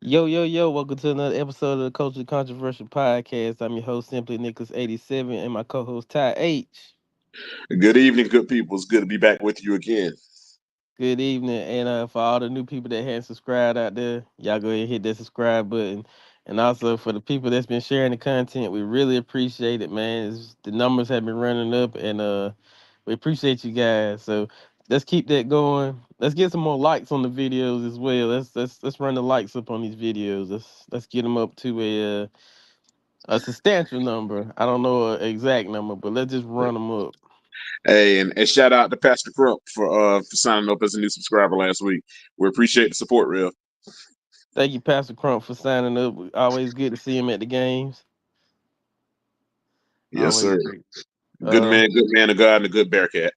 Yo, yo, yo, welcome to another episode of the Culture Controversial Podcast. I'm your host, Simply Nicholas87, and my co host, Ty H. Good evening, good people. It's good to be back with you again. Good evening. And for all the new people that hadn't subscribed out there, y'all go ahead and hit that subscribe button. And also for the people that's been sharing the content, we really appreciate it, man. The numbers have been running up, and we appreciate you guys. So let's keep that going. Let's get some more likes on the videos as well. Let's run the likes up on these videos. Let's get them up to a substantial number. I don't know an exact number, but let's just run them up. Hey, and shout out to Pastor Crump for signing up as a new subscriber last week. We appreciate the support, real. Thank you, Pastor Crump, for signing up. Always good to see him at the games. Yes, Always sir. great. Uh, Good man of God, and a good Bearcat.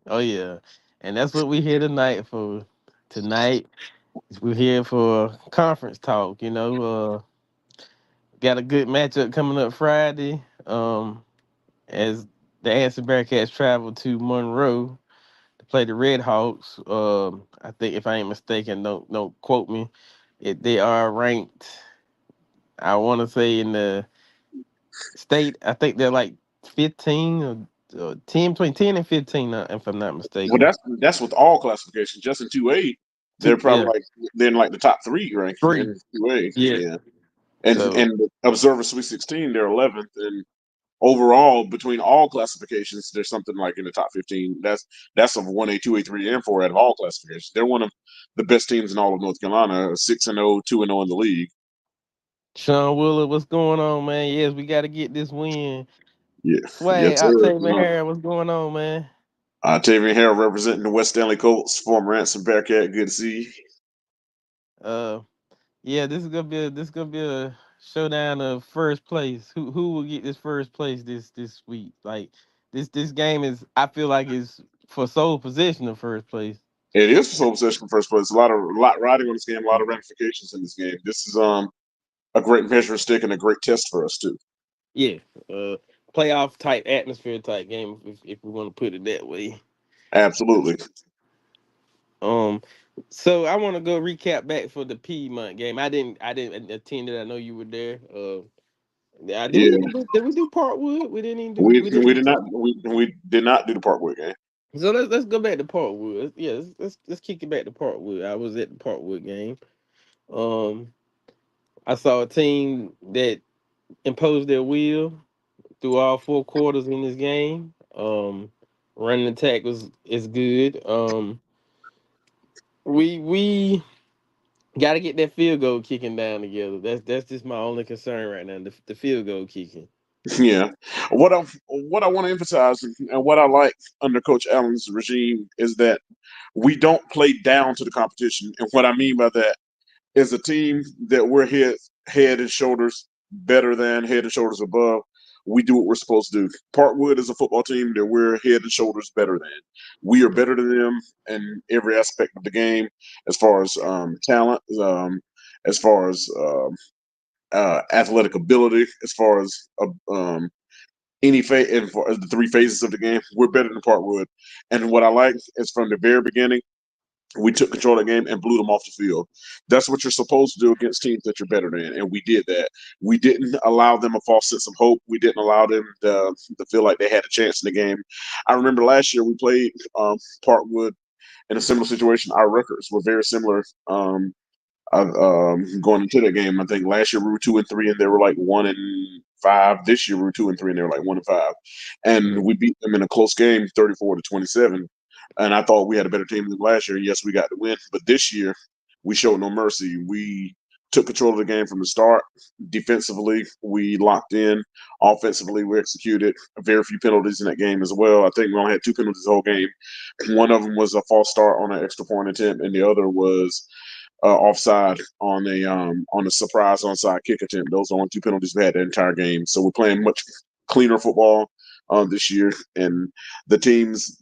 oh yeah, and that's what we here tonight for. Tonight we're here for conference talk. Got a good matchup coming up Friday. As the Anson Bearcats travel to Monroe to play the Redhawks. I think if I ain't mistaken, don't quote me. They are ranked. I want to say in the state. I think they're like 15 or 10, between 10 and 15, if I'm not Well, mistaken. that's with all classifications. Just in 2A, they're Yeah, probably they're in like the top three ranked three. in 2A. Yeah. Yeah, So and the Observer Sweet 16, they're 11th, and overall between all classifications, there's something like in the top 15. That's of 1A, 2A, 3, and 4 out of all classifications. They're one of the best teams in all of North Carolina, 6-0, 2-0 in the league. Sean Willard, what's going on, man? Yes, we got to get this win. Yeah, Swag, yes, sir. Octavian Harris, what's going on, man? Tavian Harrell representing the West Stanley Colts, former Anson Bearcat. Good to see you. Uh, yeah, this is gonna be a showdown of first place. Who will get this first place this week? Like this game is, I feel like, is for sole possession of first place. It is for sole possession in first place. A lot riding on this game, a lot of ramifications in this game. This is a great measuring stick and a great test for us too. Yeah, playoff type atmosphere type game, if we want to put it that way. Absolutely. Um, so I want to go recap back for the Piedmont game. I didn't attend it. I know you were there. Did we Yeah. even do Parkwood? We didn't even do We we we didn't. did not we did not do the Parkwood game. So let's go back to Parkwood. Yeah, let's kick it back to Parkwood. I was at the Parkwood game. Um, I saw a team that imposed their will through all four quarters in this game. Running attack was is good. We got to get that field goal kicking down together. That's just my only concern right now. The field goal kicking. Yeah. What I want to emphasize and what I like under Coach Allen's regime is that we don't play down to the competition. And what I mean by that is a team that we're head and shoulders better than, head and shoulders above. We do what we're supposed to do. Parkwood is a football team that we're head and shoulders better than. We are better than them in every aspect of the game, as far as talent, as far as athletic ability, as far as any phase, as far as the three phases of the game. We're better than Parkwood. And what I like is from the very beginning, we took control of the game and blew them off the field. That's what you're supposed to do against teams that you're better than, and we did that. We didn't allow them a false sense of hope. We didn't allow them to feel like they had a chance in the game. I remember last year we played Parkwood in a similar situation. Our records were very similar. Going into that game, I think last year we were 2-3, and they were like 1-5. This year we were 2-3, and they were like 1-5, and Mm. we beat them in a close game, 34-27. And I thought we had a better team than last year. Yes, we got the win, but this year we showed no mercy. We took control of the game from the start. Defensively, we locked in. Offensively, we executed. Very few penalties in that game as well. I think we only had two penalties the whole game. One of them was a false start on an extra point attempt, and the other was offside on a surprise onside kick attempt. Those are only two penalties we had the entire game. So we're playing much cleaner football this year, and the teams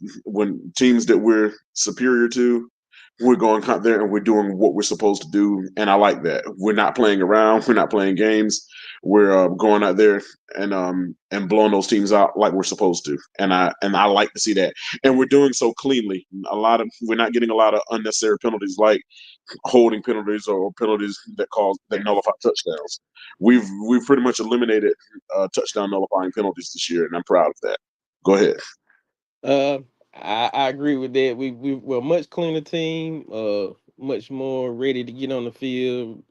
that we're superior to, we're going out there and we're doing what we're supposed to do, and I like that. We're not playing around. We're not playing games. We're going out there and blowing those teams out like we're supposed to, and I like to see that. And we're doing so cleanly. We're not getting a lot of unnecessary penalties like holding penalties or penalties that nullify touchdowns. We've pretty much eliminated touchdown nullifying penalties this year, and I'm proud of that. Go ahead. Uh, I agree with that. We're a much cleaner team. Much more ready to get on the field.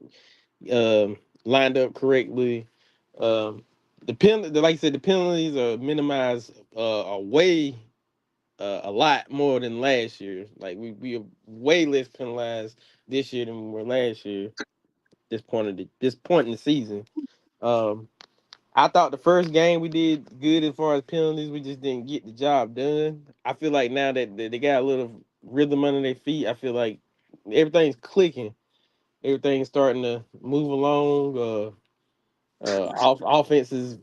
Lined up correctly. Um, like I said, the penalties are minimized. Are way a lot more than last year. Like we are way less penalized this year than we were last year. This point in the season. Um, I thought the first game we did good as far as penalties. We just didn't get the job done. I feel like now that they got a little rhythm under their feet, I feel like everything's clicking. Everything's starting to move along. Offenses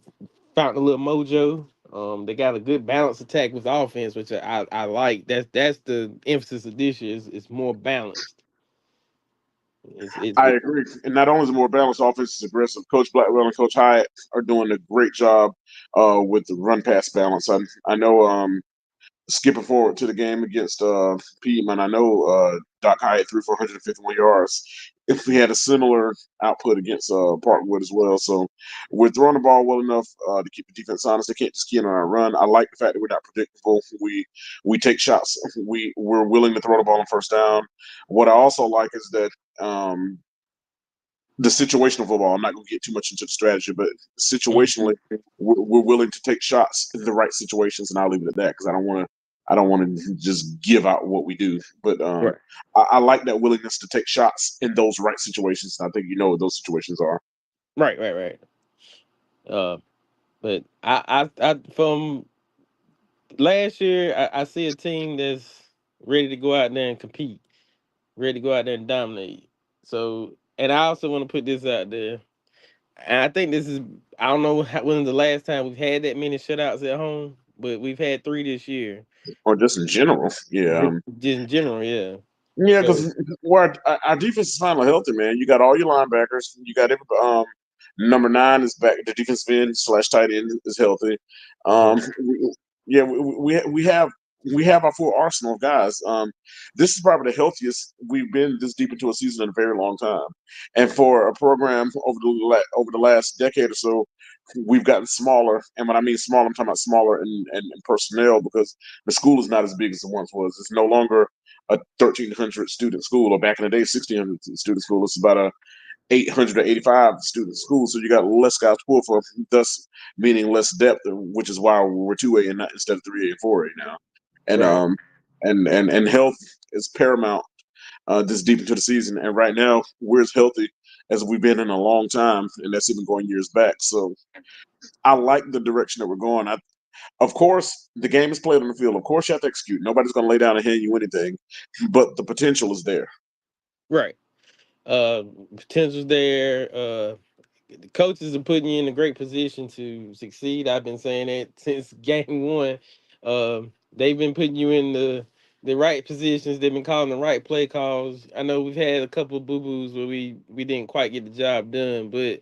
found a little mojo. They got a good balance attack with offense, which I like. That's the emphasis of this year. It's more balanced. I It agree. And not only is it more balanced, offense is aggressive. Coach Blackwell and Coach Hyatt are doing a great job with the run pass balance. I know skipping forward to the game against Piedmont, I know Doc Hyatt threw for 151 yards. If we had a similar output against Parkwood as well, so we're throwing the ball well enough to keep the defense honest. They can't just key in on our run. I like the fact that we're not predictable. We take shots. We're willing to throw the ball on first down. What I also like is that the situational football. I'm not going to get too much into the strategy, but situationally, we're willing to take shots in the right situations, and I'll leave it at that because I don't want to just give out what we do. But right, I like that willingness to take shots in those right situations. And I think you know what those situations are. right. Uh, but I from last year, I see a team that's ready to go out there and compete, ready to go out there and dominate. So, and I also want to put this out there. And I think this is, I don't know when the last time we've had that many shutouts at home, but we've had three this year. Or just in general. Yeah. Just in general, yeah. Yeah, So, because where our defense is finally healthy, man. You got all your linebackers. You got every number 9 is back. The defensive end slash tight end is healthy. mhm, Yeah, we have our full arsenal of guys. This is probably the healthiest we've been this deep into a season in a very long time. And for a program over the last decade or so, we've gotten smaller. And when I mean small, I'm talking about smaller in personnel because the school is not as big as it once was. It's no longer a 1,300 student school, or back in the day, 1,600 student school. It's about a 885 student school, so you got less guys to pull for, thus meaning less depth, which is why we're 2A and not instead of 3A and 4A now. And right, and health is paramount this deep into the season. And right now, we're as healthy as we've been in a long time, and that's even going years back. So I like the direction that we're going. Of course, the game is played on the field. Of course, you have to execute. Nobody's going to lay down and hand you anything, but the potential is there. right. Uh, Potential's there. The coaches are putting you in a great position to succeed. I've been saying that since game one. They've been putting you in the right positions. They've been calling the right play calls. I know we've had a couple of boo boos where we didn't quite get the job done, but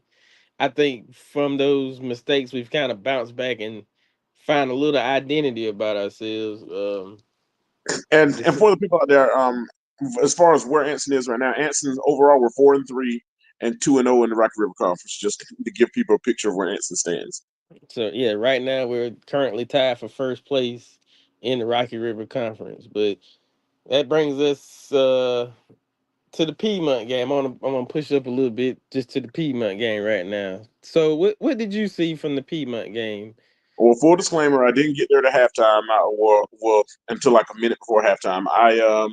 I think from those mistakes we've kind of bounced back and find a little identity about ourselves. And for the people out there, as far as where Anson is right now, Anson overall we're 4-3 and 2-0 in the Rocky River Conference, just to give people a picture of where Anson stands. So yeah, right now we're currently tied for first place in the Rocky River Conference. But that brings us to the Piedmont game. I'm gonna push up a little bit just to the Piedmont game right now. So what did you see from the Piedmont game? Well, full disclaimer, I didn't get there to halftime. Until like a minute before halftime. I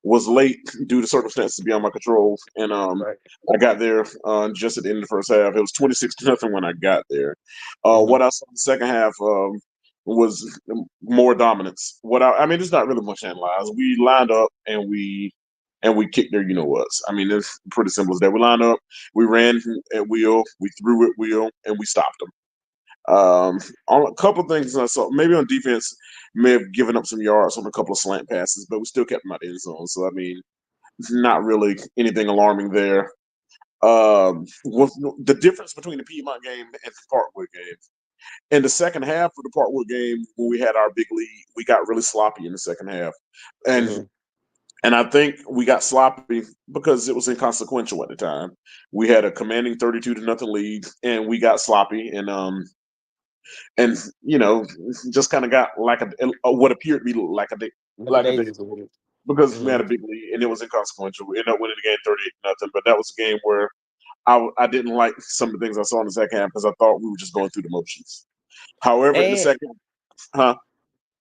was late due to circumstances beyond my control, and Right. I got there just at the end of the first half. It was 26-0 when I got there. Hmm. What I saw in the second half was more dominance. I mean, there's not really much to analyze. We lined up and we kicked their you know what's. I mean, it's pretty simple as that. We lined up, we ran at will, we threw at will, and we stopped them. On a couple of things I saw, maybe on defense, may have given up some yards on a couple of slant passes, but we still kept them out of the end zone. So I mean, not really anything alarming there. With the difference between the Piedmont game and the Parkwood game. In the second half of the Parkwood game, when we had our big lead, we got really sloppy in the second half, and Hmm. And I think we got sloppy because it was inconsequential at the time. We had a commanding 32 to nothing lead, and we got sloppy and just kind of got like a what appeared to be Like a like a daisy chain. because we had Mm-hmm. a big lead and it was inconsequential. We ended up winning the game 38 nothing, but that was a game where I didn't like some of the things I saw in the second half because I thought we were just going through the motions. However, in the And second, huh?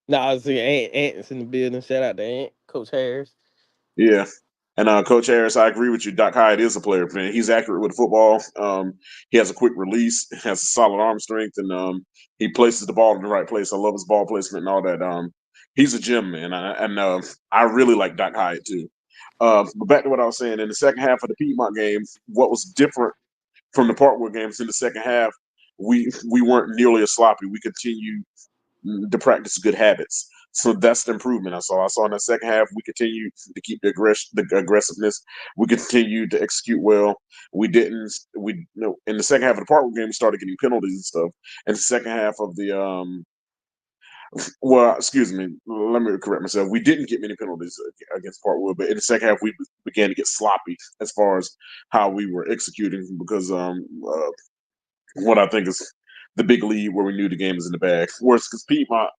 no, I was saying Ant's in the building. Shout out to Ant, Coach Harris. Yeah. And Coach Harris, I agree with you. Doc Hyatt is a player, man. He's accurate with the football. He has a quick release, has a solid arm strength, and he places the ball in the right place. I love his ball placement and all that. He's a gem, man, I really like Doc Hyatt too. But back to what I was saying, in the second half of the Piedmont game, what was different from the Parkwood games in the second half, we weren't nearly as sloppy. We continued to practice good habits. So that's the improvement I saw. I saw in the second half we continued to keep the aggressiveness. We continued to execute well. We didn't. We in the second half of the Parkwood game we started getting penalties and stuff. And the second half of the well, excuse me, let me correct myself. We didn't get many penalties against Parkwood, but in the second half we began to get sloppy as far as how we were executing because what I think is the big lead where we knew the game was in the bag. Whereas because Piedmont,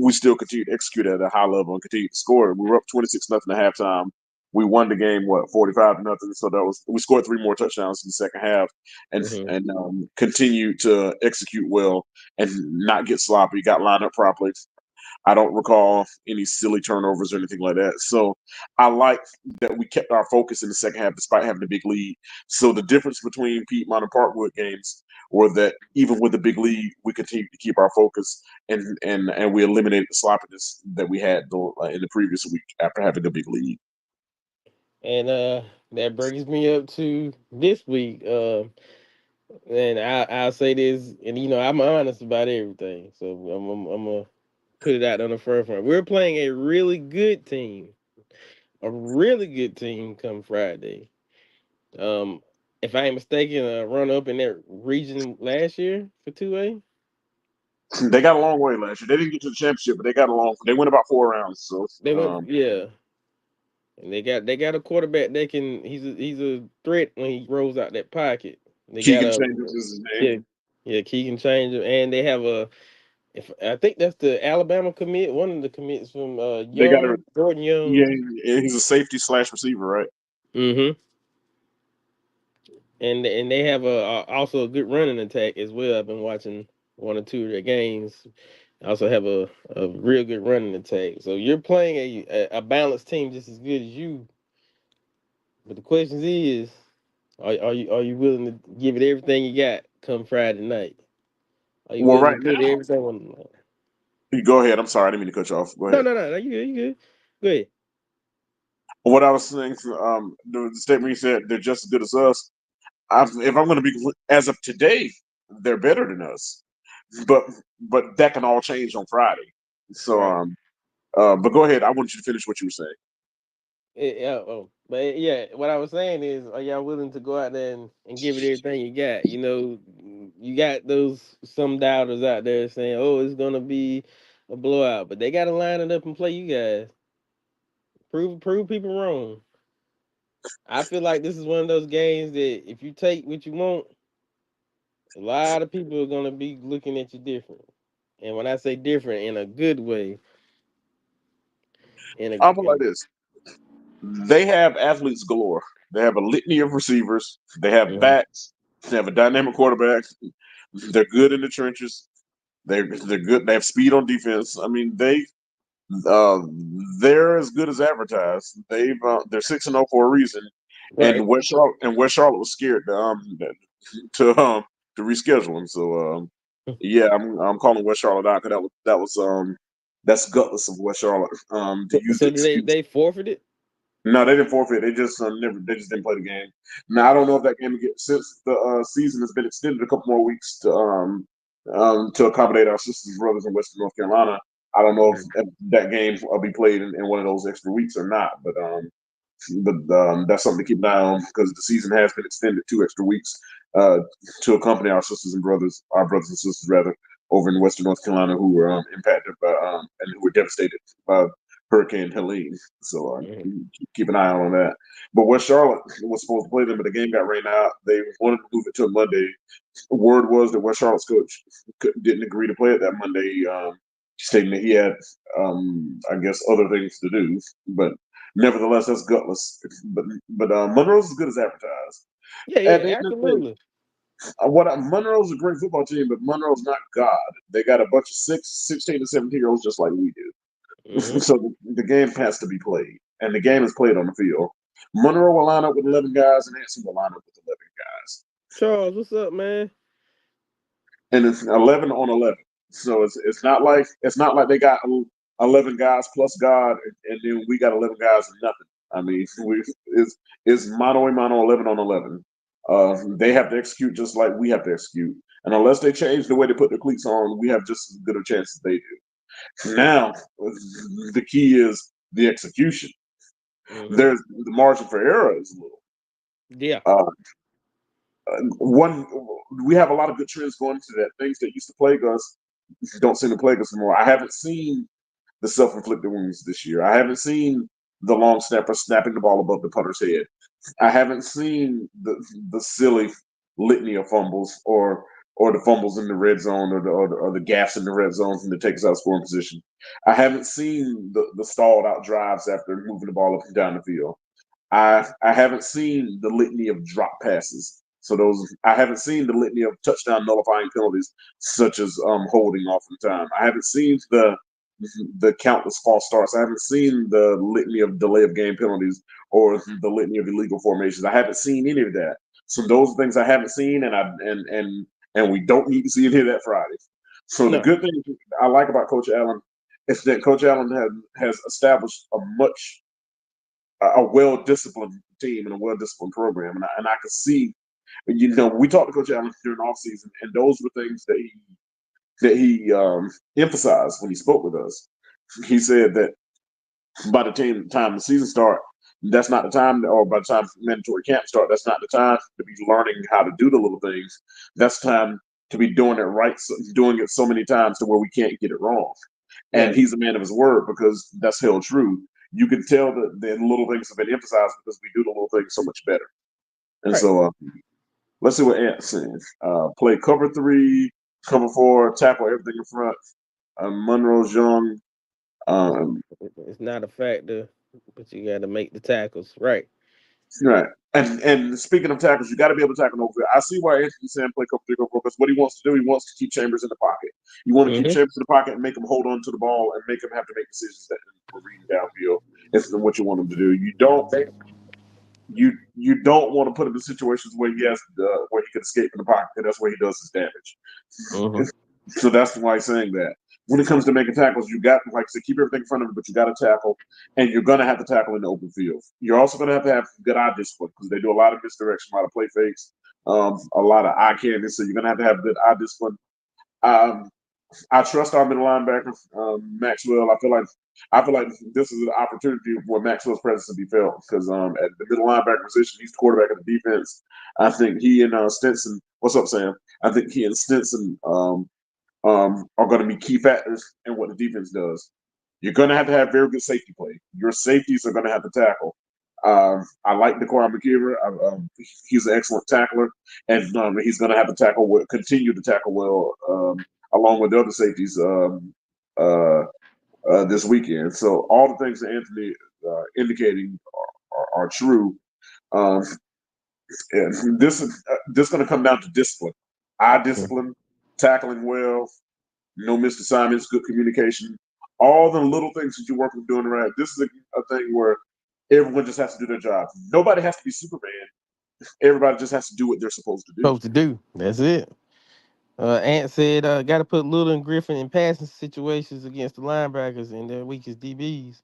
we still continued to execute at a high level and continue to score. We were up 26 nothing at halftime. We won the game 45 nothing. So that was we scored three more touchdowns in the second half and Mm-hmm. continued to execute well and not get sloppy. Got lined up properly. I don't recall any silly turnovers or anything like that. So I like that we kept our focus in the second half despite having a big lead. So the difference between Piedmont and Parkwood games were that even with the big lead, we continued to keep our focus and we eliminated the sloppiness that we had in the previous week after having the big lead. And that brings me up to this week. And I'll say this, and I'm honest about everything, so I'm gonna put it out on the forefront. We're playing a really good team come Friday. Um, if I ain't mistaken, a run up in that region last year for 2A. They got a long way last year. They didn't get to the championship, but they got along. They went about 4 rounds. So They went, yeah, and they got a quarterback that can. He's a threat when he rolls out that pocket. They got Keegan a Chambers is his name. yeah, yeah, key can change it, and they have a. If I think that's the Alabama commit, one of the commits from They got a Jordan yeah. Young. He's a safety slash receiver, right? Mm-hmm. And they have also a good running attack as well. I've been watching one or two of their games. I also have a real good running attack. So you're playing a balanced team just as good as you. But the question is, are you willing to give it everything you got come Friday night? Are you Well, willing to right put now, everything on the line? you go ahead. I'm sorry, I didn't mean to cut you off. Go No, ahead. no, no, no. You good? You good? Go ahead. What I was saying, the statement you said, they're just as good as us. If I'm going to be as of today, they're better than us. But but that can all change on Friday. So Right. but go ahead. I want you to finish what you were saying. Yeah, but yeah, what I was saying is, are y'all willing to go out there and give it everything you got? You got those some doubters out there saying, "Oh, it's gonna be a blowout," but they got to line it up and play you guys. Prove people wrong. I feel like this is one of those games that if you take what you want, a lot of people are gonna be looking at you different. And when I say different, in a good way, in I'll put it like a this: they have athletes galore. They have a litany of receivers. They have Mhm. backs. They have a dynamic quarterback. They're good in the trenches. They're good. They have speed on defense. I mean, uh, they're as good as advertised. They're 6-0 for a reason. Right. And West Charlotte was scared to to reschedule him. So yeah, I'm calling West Charlotte out because that's gutless of West Charlotte to use the So they excuse. they forfeited. No, they didn't forfeit. They just never. They just didn't play the game. Now I don't know if that game since the season has been extended a couple more weeks to accommodate our sisters and brothers in Western North Carolina. I don't know if that game will be played in one of those extra weeks or not. But that's something to keep an eye on because the season has been extended 2 extra weeks uh, to accompany our sisters and brothers, our brothers and sisters rather, over in Western North Carolina who were impacted by and who were devastated by Hurricane Helene. So Mhm. keep an eye on that. But West Charlotte was supposed to play them, but the game got rained out. They wanted to move it to a Monday. Word was that West Charlotte's coach didn't agree to play it that Monday, stating that he had, I guess, other things to do. But nevertheless, that's gutless. But Monroe's as good as advertised. Yeah, At the yeah, end of the day, absolutely. Monroe's a great football team, but Monroe's not God. They got a bunch of 16 to 17-year-olds just like we do. Hmm. So the game has to be played, and the game is played on the field. Monroe will line up with 11 guys, and Anson will line up with 11 guys. Charles, what's up, man? And it's 11 on 11. So it's not like they got 11 guys plus God, and then we got 11 guys and nothing. I mean, it's mano a mano 11 on 11. They have to execute just like we have to execute, and unless they change the way they put their cleats on, we have just as good a chance as they do. Now, the key is the execution. Hmm. There's the margin for error is little. Yeah, Uh, one, we have a lot of good trends going into that. Things that used to plague us don't seem to plague us anymore. I haven't seen the self-inflicted wounds this year. I haven't seen the long snapper snapping the ball above the punter's head. I haven't seen the silly litany of fumbles or the fumbles in the red zone or the gaps in the red zone from the take us out of scoring position. I haven't seen the stalled out drives after moving the ball up and down the field. I haven't seen the litany of drop passes. So those I haven't seen the litany of touchdown nullifying penalties, such as holding off in time. I haven't seen the countless false starts. I haven't seen the litany of delay of game penalties or the litany of illegal formations. I haven't seen any of that. So those are things I haven't seen, and we don't need to see any of that Friday. So the no, good thing I like about Coach Allen is that Coach Allen has established a well disciplined team and a well disciplined program, and I can see, we talked to Coach Allen during the offseason, and those were things that he emphasized when he spoke with us. He said that by the time the season start, that's not the time, or by the time mandatory camp start, that's not the time to be learning how to do the little things. That's time to be doing it right, doing it so many times to where we can't get it wrong. And right, he's a man of his word because that's held true. You can tell that the little things have been emphasized because we do the little things so much better. And right. so let's see what Ant's saying. Play cover three, cover four, tackle everything in front. Monroe's young. It's, Um, it's not a factor, but you got to make the tackles, right? right. And speaking of tackles, you got to be able to tackle over there. I see why Anthony's saying play cover three, cover four, because what he wants to do, he wants to keep Chambers in the pocket. You want to keep Hmm. Chambers in the pocket and make him hold on to the ball and make him have to make decisions that for reading downfield. It's what you want him to do. You don't want to put him in situations where where he can escape in the pocket. And that's where he does his Hmm. damage. So that's why he's saying that. When it comes to making tackles, you got, like I said, keep everything in front of you, but you got to tackle, and you're going to have to tackle in the open field. You're also going to have good eye discipline because they do a lot of misdirection, a lot of play fakes, a lot of eye candy. So you're going to have good eye discipline. Um, I trust our middle linebacker, Maxwell. I feel like this is an opportunity for Maxwell's presence to be felt because at the middle linebacker position, he's the quarterback of the defense. I think he and Stinson. What's up, Sam? I think he and Stinson are going to be key factors in what the defense does. You're going to have very good safety play. Your safeties are going to have to tackle. I like Dequan McKeever. He's an excellent tackler, and he's going to have to continue to tackle well, along with the other safeties uh, this weekend. So all the things that Anthony indicating are true. Um, and this is going to come down to discipline, eye discipline, tackling well, no missed assignments, good communication, all the little things that you work with doing right. This is a thing where everyone just has to do their job. Nobody has to be Superman. Everybody just has to do what they're supposed to do. Supposed to do. That's it. Ant said, got to put Little and Griffin in passing situations against the linebackers and their weakest DBs.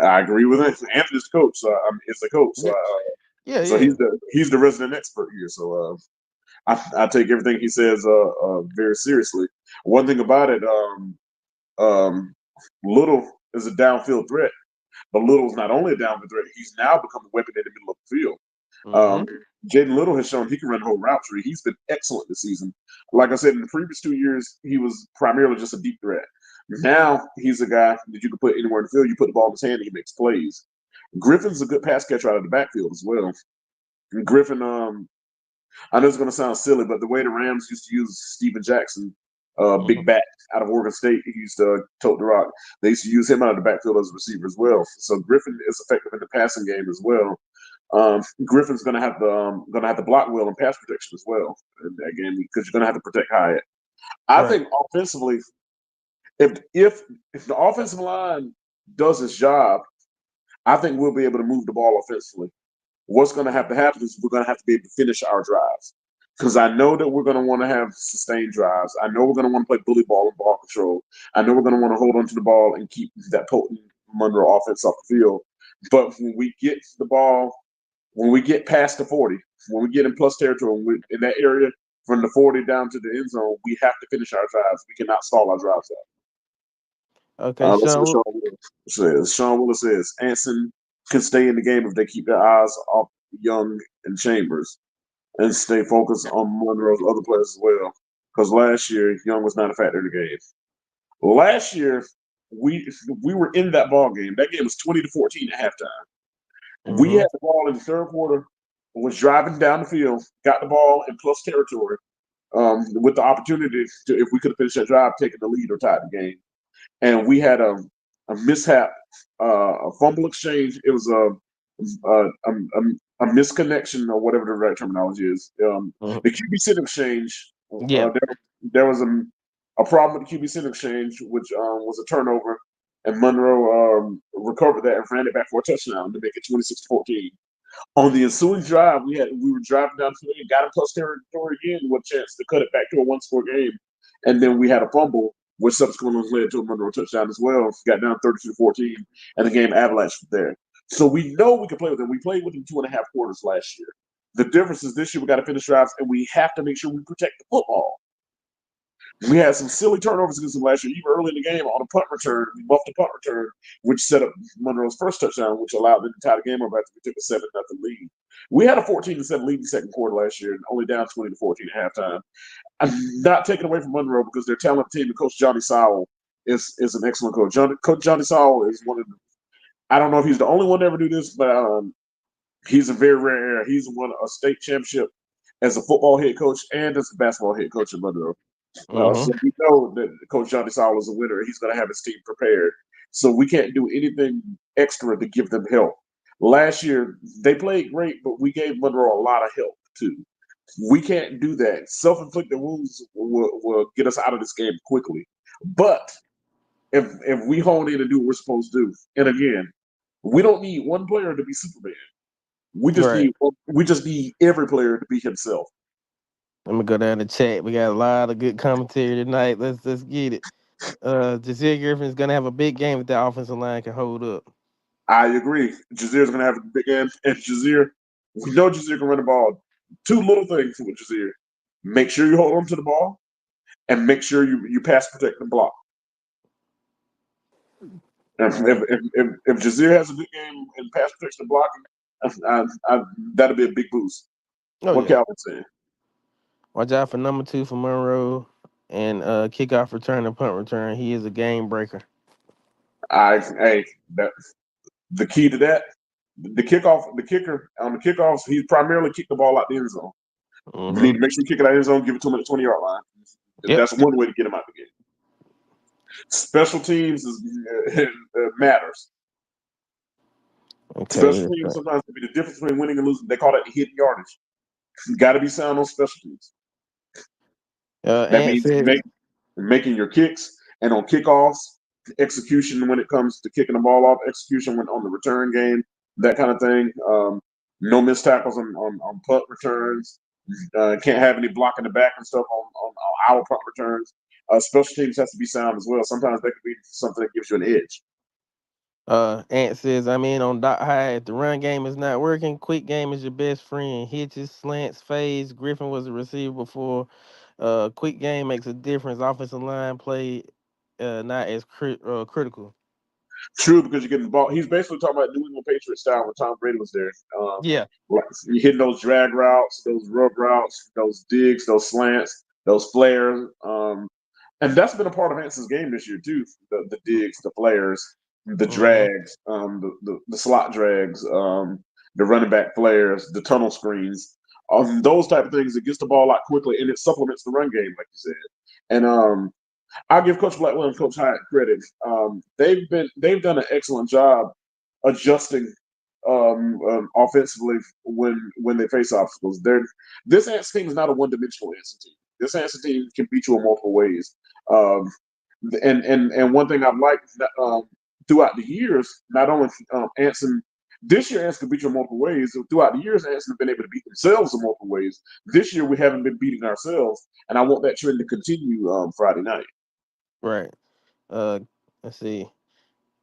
I agree with it. Anthony's the coach, so is the coach. So Yeah, yeah, so yeah. he's the resident expert here. So I take everything he says very seriously. One thing about it, um, Little is a downfield threat. But Little's not only a downfield threat, he's now become a weapon in the middle of the field. Mm-hmm. Um, Jaden Little has shown he can run the whole route tree. He's been excellent this season. Like I said, in the previous 2 years, he was primarily just a deep threat. Now he's a guy that you can put anywhere in the field. You put the ball in his hand, and he makes plays. Griffin's a good pass catcher out of the backfield as well. Griffin, I know it's going to sound silly, but the way the Rams used to use Steven Jackson, Hmm. big back out of Oregon State, he used to tote the rock. They used to use him out of the backfield as a receiver as well. So Griffin is effective in the passing game as well. Griffin's going to have to block well in pass protection as well in that game because you're going to have to protect Hyatt. I Right. think offensively, if the offensive line does its job, I think we'll be able to move the ball offensively. What's going to have to happen is we're going to have to be able to finish our drives. Because I know that we're going to want to have sustained drives. I know we're going to want to play bully ball and ball control. I know we're going to want to hold on to the ball and keep that potent Monroe offense off the field. But when we get the ball, when we get past the 40, when we get in plus territory, in that area from the 40 down to the end zone, we have to finish our drives. We cannot stall our drives out. Okay, Let's see what Sean. Sean Willis says. Sean Willis says Anson can stay in the game if they keep their eyes off Young and Chambers and stay focused on Monroe's other players as well. Because last year Young was not a factor in the game. Last year we we were in that ball game. That game was 20-14 at halftime. We Hmm. had the ball in the third quarter, was driving down the field, got the ball in plus territory, with the opportunity to, if we could have finished that drive, taking the lead or tied the game. And we had a mishap, a fumble exchange. It was a misconnection or whatever the right terminology is. Hmm. The QB sit exchange. Yeah. There was a problem with the QB sit exchange, which was a turnover, and Monroe recovered that and ran it back for a touchdown to make it 26-14. On the ensuing drive, we were driving down the field and got in plus territory again with a chance to cut it back to a one-score game. And then we had a fumble, which subsequently led to a Monroe touchdown as well. Got down 32-14, and the game avalanche from there. So we know we can play with them. We played with them 2.5 quarters last year. The difference is this year we got to finish drives, and we have to make sure we protect the football. We had some silly turnovers against them last year, even early in the game on a punt return. We muffed a punt return, which set up Monroe's first touchdown, which allowed them to tie the game up after we took a 7-0 lead. We had a 14-7 lead in the second quarter last year and only down 20-14 at halftime. I'm not taking away from Monroe because they're a talented team, and Coach Johnny Sowell is an excellent coach. Coach Johnny Sowell is one of the, I don't know if he's the only one to ever do this, but he's a very rare. He's won a state championship as a football head coach and as a basketball head coach in Monroe. Hmm. So we know that Coach Johnny Sowell is a winner. He's going to have his team prepared. So we can't do anything extra to give them help. Last year, they played great, but we gave Monroe a lot of help, too. We can't do that. Self inflicted wounds will get us out of this game quickly. But if we hone in and do what we're supposed to do, and again, we don't need one player to be Superman. Right. We just need every player to be himself. Let me go down the chat. We got a lot of good commentary tonight. Let's get it. Jazir Griffin's gonna have a big game if that offensive line can hold up. I agree. Jazir's going to have a big end. And Jazir, we know Jazir can run the ball. Two little things with Jazir. Make sure you hold on to the ball and make sure you pass protect and block. And All right. if Jazir has a good game in pass protection and blocking, that'll be a big boost. Oh What yeah. Calvin said. Watch out for number two for Monroe and kickoff return and punt return. He is a game breaker. Hey, that the key to that, the kicker on the kickoffs, he primarily kicked the ball out the end zone. You Hmm. need to make sure you kick it out the end zone, give it to him at the 20-yard line. Yep. That's one way to get him out the game. Special teams matters. Okay. Special That's teams right. sometimes can be the difference between winning and losing. They call that the hidden yardage. You got to be sound on special teams. That Ant means said, making your kicks and on kickoffs, execution when it comes to kicking the ball off, execution when on the return game, that kind of thing. No missed tackles on punt returns. Can't have any blocking the back and stuff on our punt returns. Special teams has to be sound as well. Sometimes that could be something that gives you an edge. Ant says, I'm in on Doc High. If the run game is not working, quick game is your best friend. Hitches, slants, fades. Griffin was a receiver before. Quick game makes a difference. Offensive line play not as critical. True, because you're getting the ball. He's basically talking about New England Patriots style when Tom Brady was there. Yeah. Like, you're hitting those drag routes, those rub routes, those digs, those slants, those flares. And that's been a part of Hanson's game this year too. The digs, the flares, the Mm-hmm. drags, the slot drags, the running back flares, the tunnel screens, those type of things. It gets the ball out quickly and it supplements the run game, like you said. And I'll give Coach Blackwell and Coach Hyatt credit. They've done an excellent job adjusting offensively when they face obstacles. This Ants team is not a one dimensional Ants team. This Ants team can beat you in multiple ways. Um, and one thing I've liked throughout the years, not only Anson this year Anson can beat you in multiple ways. Throughout the years, Anson have been able to beat themselves in multiple ways. This year we haven't been beating ourselves, and I want that trend to continue Friday night. Right. Uh, let's see.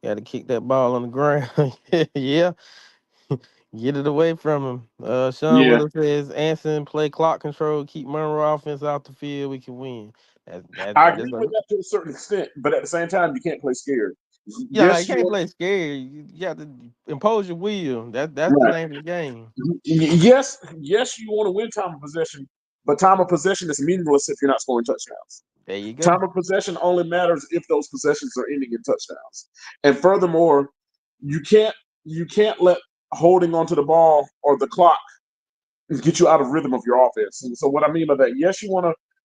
Got to kick that ball on the ground. Yeah. Get it away from him. Sean Yeah, Willis says, Anson, play clock control, keep Monroe offense out the field. We can win. I That is agree with that to a certain extent, but at the same time, you can't play scared. yeah, you Yes, you can't want play scared. You got to impose your will. That's the right. name of the game. Yes, you want to win time of possession, but time of possession is meaningless if you're not scoring touchdowns. There you go. Time of possession only matters if those possessions are ending in touchdowns. And furthermore, you can't you can't let holding onto the ball or the clock get you out of rhythm of your offense. And so what I mean by that, yes, you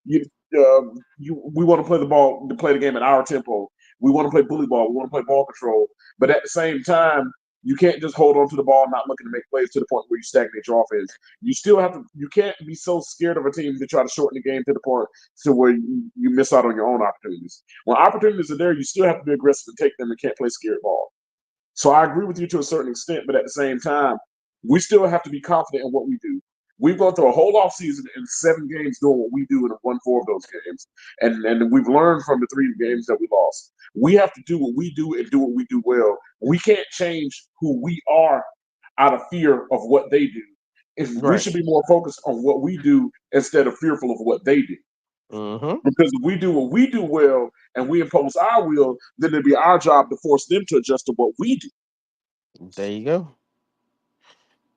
we want to play the ball to play the game at our tempo. We want to play bully ball. We want to play ball control. But at the same time, you can't just hold on to the ball not looking to make plays to the point where you stagnate your offense. You still have to. You can't be so scared of a team to try to shorten the game to the point to where you miss out on your own opportunities. When opportunities are there, you still have to be aggressive and take them and can't play scared ball. So I agree with you to a certain extent, but at the same time, we still have to be confident in what we do. We've gone through a whole off season in 7 games doing what we do and have won 4 of those games. And we've learned from the 3 games that we lost. We have to do what we do and do what we do well. We can't change who we are out of fear of what they do. If we Right. should be more focused on what we do instead of fearful of what they do. Mm-hmm. Because if we do what we do well and we impose our will, then it'd be our job to force them to adjust to what we do. There you go.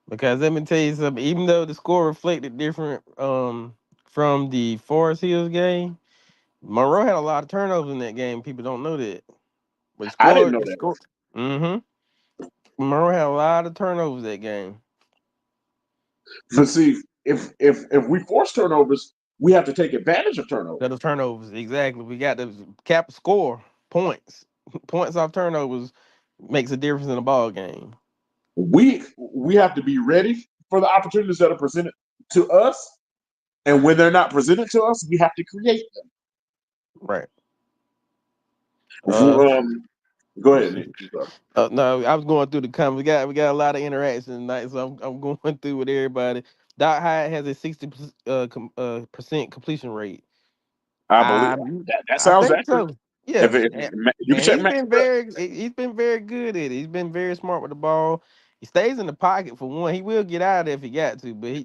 Because let me tell you something. Even though the score reflected different from the Forest Hills game, Monroe had a lot of turnovers in that game. People don't know that. But I didn't know the that. score. Mm-hmm. Monroe had a lot of turnovers that game. But see, if we force turnovers, we have to take advantage of That turnovers. of turnovers, exactly. We got to cap score points. Points off turnovers makes a difference in a ball game. We have to be ready for the opportunities that are presented to us, and when they're not presented to us, we have to create Right. them. Uh, Go let's ahead, see. Nick. Sorry. No, I was going through the comments. We got a lot of interaction tonight, so I'm going through with everybody. Doc Hyatt has a 60% completion rate. I believe I that I sounds think accurate. so. Yeah, You can and check Matt. he's been very good at it. He's been very smart with the ball. He stays in the pocket for one. He will get out of there if he got to, but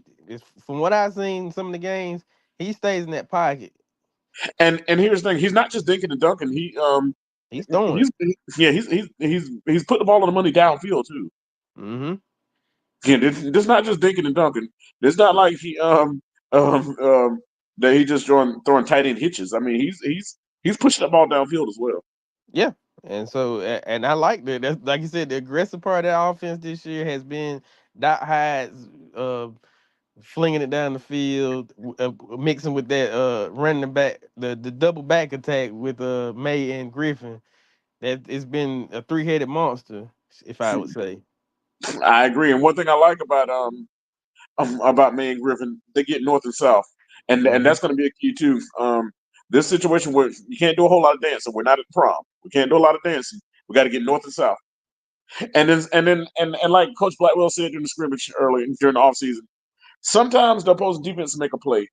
from what I've seen in some of the games, he stays in that pocket. And here's the thing: he's not just dinking and dunking. He's throwing. He's yeah he's putting the ball on the money downfield too. Mm-hmm. Yeah, this not just dinking and dunking. It's not like um um that he just throwing tight end hitches. I mean, he's pushing the ball downfield as well. Yeah, and so and I like that. That's like you said, the aggressive part of that offense this year has been Dot Hyde's flinging it down the field, mixing with that running the back, the double back attack with May and Griffin. That it's been a three-headed monster, if I would say. I agree. And one thing I like about May and Griffin, they get north and south, and Hmm. that's going to be a key too. This situation where you can't do a whole lot of dancing. We're not at prom. We can't do a lot of dancing. We got to get north and south. And like Coach Blackwell said during the scrimmage earlier during the offseason, sometimes the opposing defense make a play.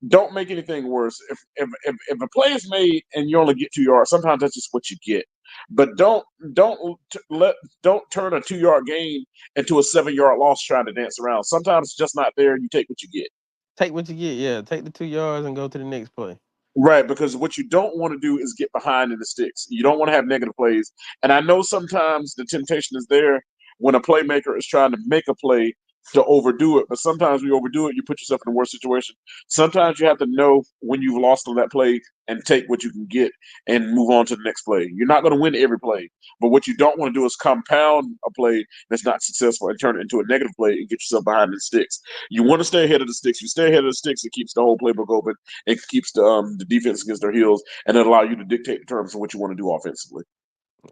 Don't make anything worse. If a play is made and you only get 2 yards, sometimes that's just what you get. But don't let don't turn a 2 yard gain into a 7 yard loss trying to dance around. Sometimes it's just not there, and you take what you get. Take what you get. Yeah, take the 2 yards and go to the next play. Right, because what you don't want to do is get behind in the sticks. You don't want to have negative plays. And I know sometimes the temptation is there when a playmaker is trying to make a play to overdo it, but sometimes when you overdo it, you put yourself in a worse situation. Sometimes you have to know when you've lost on that play and take what you can get and move on to the next play. You're not going to win every play, but what you don't want to do is compound a play that's not successful and turn it into a negative play and get yourself behind the sticks. You want to stay ahead of the sticks. You stay ahead of the sticks, it keeps the whole playbook open. It keeps the defense against their heels, and it allow you to dictate the terms of what you want to do offensively.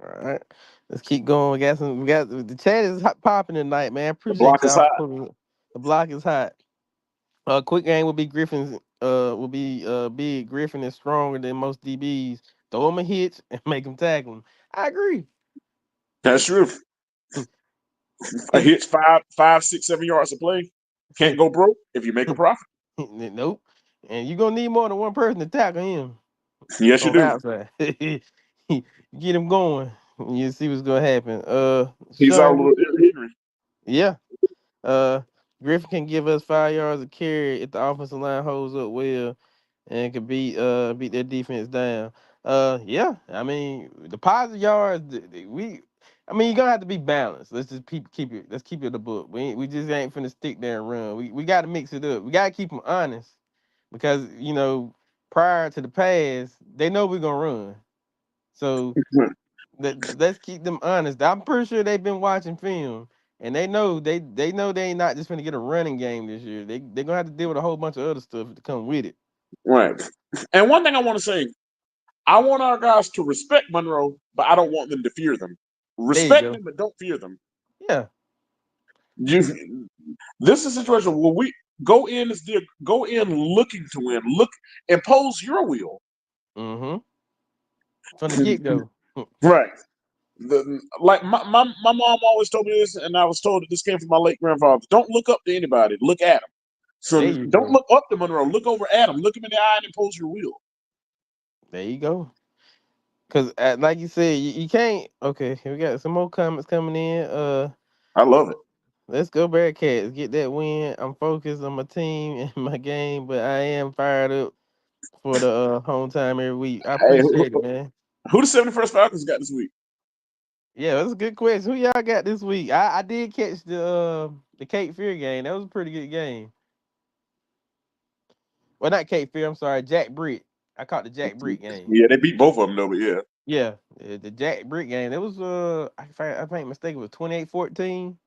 All right, let's keep going. We got the chat is hot popping tonight, man. The Appreciate block is y'all for high. putting the block is hot. Quick game will be Griffin's. Will be big. Griffin is stronger than most DBs. Throw him a hitch and make him tackle him. I agree. That's true. A hitch 5, 6, 7 yards a play can't go broke if you make a profit. Nope. And you're gonna need more than one person to tackle him Yes, you on the do. outside. Get him going. You see what's gonna happen. He's our Sean, little Derrick Henry. yeah. Uh, Griffin can give us 5 yards of carry if the offensive line holds up well and can beat their defense down. Yeah. I mean the positive yards. I mean you're gonna have to be balanced. Let's just keep it. Let's keep it the book. We just ain't finna stick there and run. We got to mix it up. We got to keep them honest because prior to the pass they know we're gonna run. So let's keep them honest. I'm pretty sure they've been watching film and they know they ain't not just gonna get a running game this year. They're gonna have to deal with a whole bunch of other stuff to come with it. Right. And one thing I want to say, I want our guys to respect Monroe, but I don't want them to fear them. There you Respect go. them, but don't fear them. Yeah. You, this is a situation where we go in looking to win, look impose your will. Mm-hmm. From the get go. Right. Like my mom always told me this, and I was told that this came from my late grandfather. Don't look up to anybody. Look at him. There So you don't go. look up to Monroe. Look over at him. Look him in the eye and impose your will. There you go. Cause like you said, you can't. Okay, we got some more comments coming in. I love it. Let's go Bearcats. Get that win. I'm focused on my team and my game, but I am fired up for the home time every week. I Hey, appreciate it, man. who the 71st Falcons got this week? Yeah, that's a good question. Who y'all got this week? I did catch the Cape Fear game. That was a pretty good game. Well, not Cape Fear. I'm sorry, Jack Brick. I caught the Jack Brick game. Yeah, they beat both of them though, but yeah. Yeah, the Jack Brick game. It was if I ain't mistaken, it was 28-14.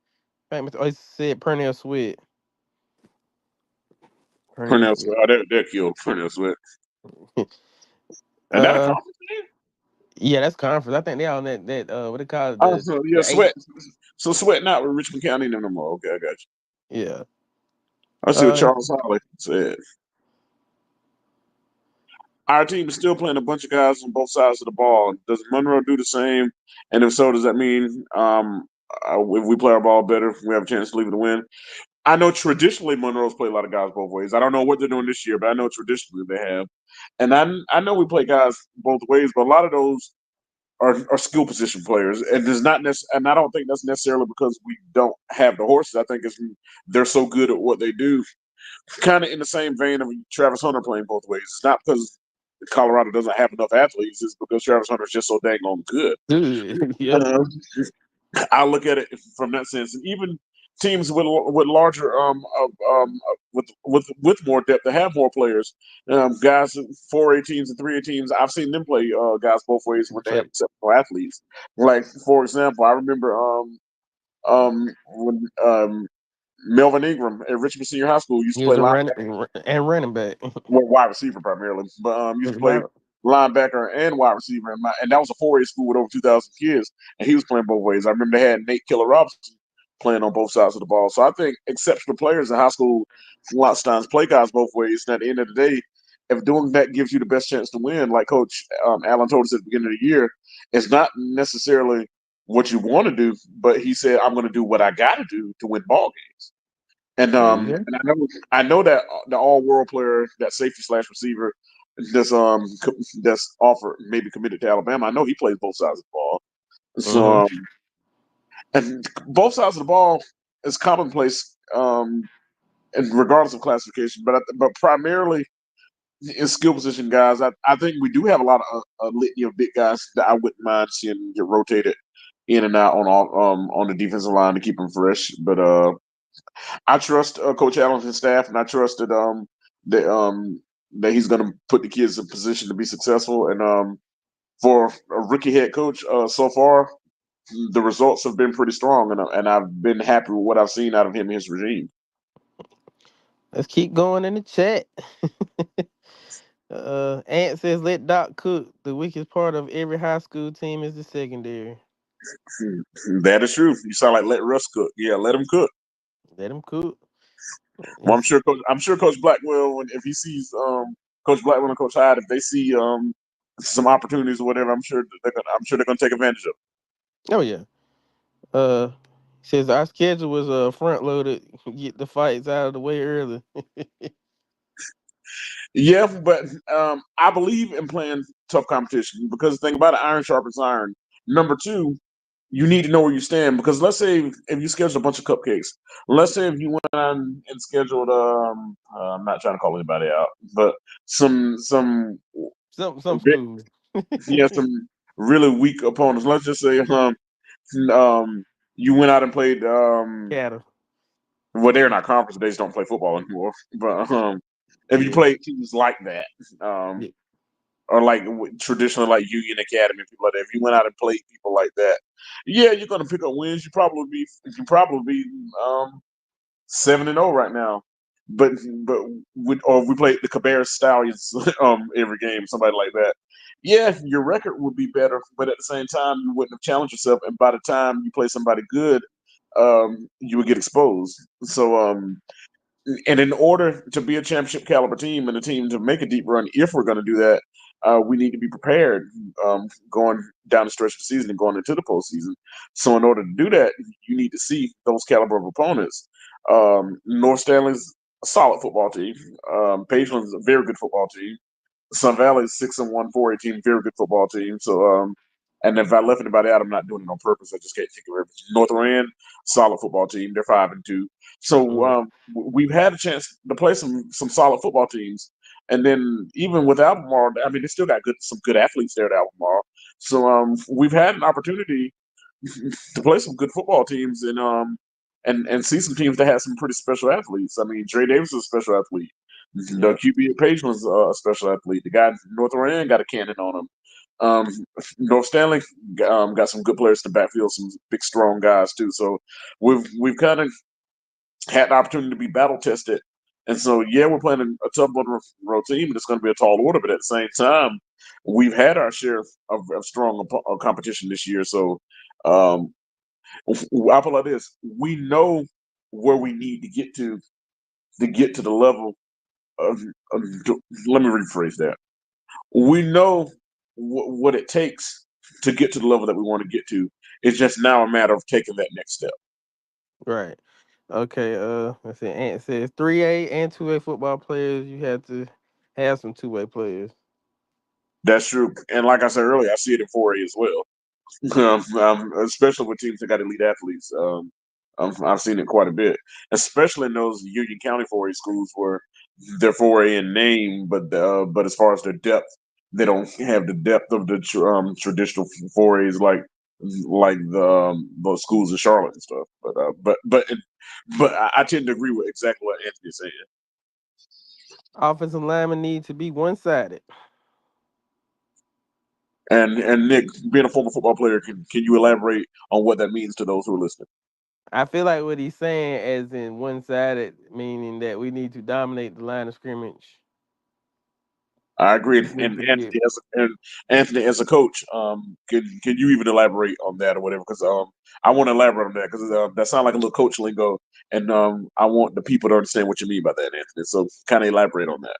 I said Pernell Sweat. Pernell Pernell Sweat. Sweat. Oh, they're killed. Pernell Sweat. And that a uh, conference game? yeah, that's conference. I think they on that what they call it, Oh, so yeah, the eight. Sweat. So Sweat not with Richmond County no more. Okay, I got you. Yeah. I see what Uh, Charles Holly said. Our team is still playing a bunch of guys on both sides of the ball. Does Monroe do the same? And if so, does that mean if we play our ball better, we have a chance to leave it to win? I know traditionally Monroe's played a lot of guys both ways. I don't know what they're doing this year, but I know traditionally they have. And I know we play guys both ways, but a lot of those are skill position players, and there's not and I don't think that's necessarily because we don't have the horses. I think it's they're so good at what they do. Kind of in the same vein of Travis Hunter playing both ways. It's not because Colorado doesn't have enough athletes; it's because Travis Hunter is just so dang on good. dude. Yeah. Uh, I look at it from that sense, and even teams with larger with more depth that have more players, guys 4A teams and 3A teams. I've seen them play guys both ways when they have Play. exceptional athletes. Like for example, I remember when Melvin Ingram at Richmond Senior High School used He to was play a linebacker, running back. well, wide receiver primarily, but used to play linebacker and wide receiver, and that was a 4A school with over 2,000 kids, and he was playing both ways. I remember they had Nate Killer Robinson playing on both sides of the ball. So I think exceptional players in high school a lot of times play guys both ways. And at the end of the day, if doing that gives you the best chance to win, like Coach Allen told us at the beginning of the year, it's not necessarily what you want to do, but he said, "I'm going to do what I got to do to win ball games." There you go. And I know that the all world player, that safety slash receiver, that's offered maybe committed to Alabama. I know he plays both sides of the ball. Mm-hmm. So and both sides of the ball is commonplace, and regardless of classification. But primarily in skill position guys, I think we do have a lot of a litany of big guys that I wouldn't mind seeing get rotated in and out on the defensive line to keep them fresh. But I trust Coach Allen and his staff, and I trust that that he's going to put the kids in position to be successful. And for a rookie head coach, so far the results have been pretty strong, and I've been happy with what I've seen out of him and his regime. Let's keep going in the chat. Ant says, "Let Doc cook. The weakest part of every high school team is the secondary. That is true. You sound like let Russ cook. Yeah, let him cook. Let him cook." Well, He's, I'm sure Coach Blackwell, if he sees Coach Blackwell and Coach Hyde, if they see some opportunities or whatever, I'm sure they're gonna take advantage of oh yeah. Uh, says our schedule was front loaded. Get the fights out of the way early. it. Yeah, but I believe in playing tough competition because the thing about it, iron sharpens iron. Number two, you need to know where you stand because let's say if you schedule a bunch of cupcakes, let's say if you went on and scheduled I'm not trying to call anybody out, but some Some schools. yeah, some really weak opponents. Let's just say um you went out and played Cattle. well, they're not conference, they just don't play football anymore. But if you Yeah. play teams like that, Yeah. or like traditionally like Union Academy, people like that. If you went out and played people like that, yeah, you're gonna pick up wins. You probably be 7-0 right now. But or if we played the Cabarrus Stallions every game, somebody like that. Yeah, your record would be better, but at the same time, you wouldn't have challenged yourself. And by the time you play somebody good, you would get exposed. So and in order to be a championship caliber team and a team to make a deep run, if we're going to do that, we need to be prepared going down the stretch of the season and going into the postseason. So in order to do that, you need to see those caliber of opponents. North Stanley's a solid football team. Pageland's a very good football team. Sun Valley's 6-1 4A team, very good football team. So and if I left anybody out, I'm not doing it on purpose. I just can't think of it. North Rand, solid football team. They're 5-2. So Mhm. we've had a chance to play some solid football teams, and then even with Albemarle, I mean, they still got some good athletes there at Albemarle. So we've had an opportunity to play some good football teams and see some teams that have some pretty special athletes. I mean, Dre Davis is a special athlete. The Yep. QB at Page was a special athlete. The guy in North Rand got a cannon on him. Um, North Stanley got some good players in the backfield, some big strong guys too. So we've kind of had the opportunity to be battle tested. And so, yeah, we're playing a tough road team, and it's going to be a tall order. But at the same time, we've had our share of strong competition this year. So, um, I feel like this: we know where we need to get to the level of. of let me rephrase that. We know what it takes to get to the level that we want to get to. It's just now a matter of taking that next step. Right. Okay. Let's see. Ant says 3A and 2A football players. You have to have some 2-way players. That's true. And like I said earlier, I see it in 4A as well. Especially with teams that got elite athletes. I've seen it quite a bit, especially in those Union County 4A schools where they're 4A in name, but as far as their depth, they don't have the depth of the traditional 4As like those schools in Charlotte and stuff. But I tend to agree with exactly what Anthony is saying. Offensive linemen need to be one sided. And Nick, being a former football player, can you elaborate on what that means to those who are listening? I feel like what he's saying, as in one sided, meaning that we need to dominate the line of scrimmage. I agree. We need to get. And Anthony, as a coach, can you even elaborate on that or whatever? Because I want to elaborate on that because that sounds like a little coach lingo, and I want the people to understand what you mean by that, Anthony. So kind of elaborate on that.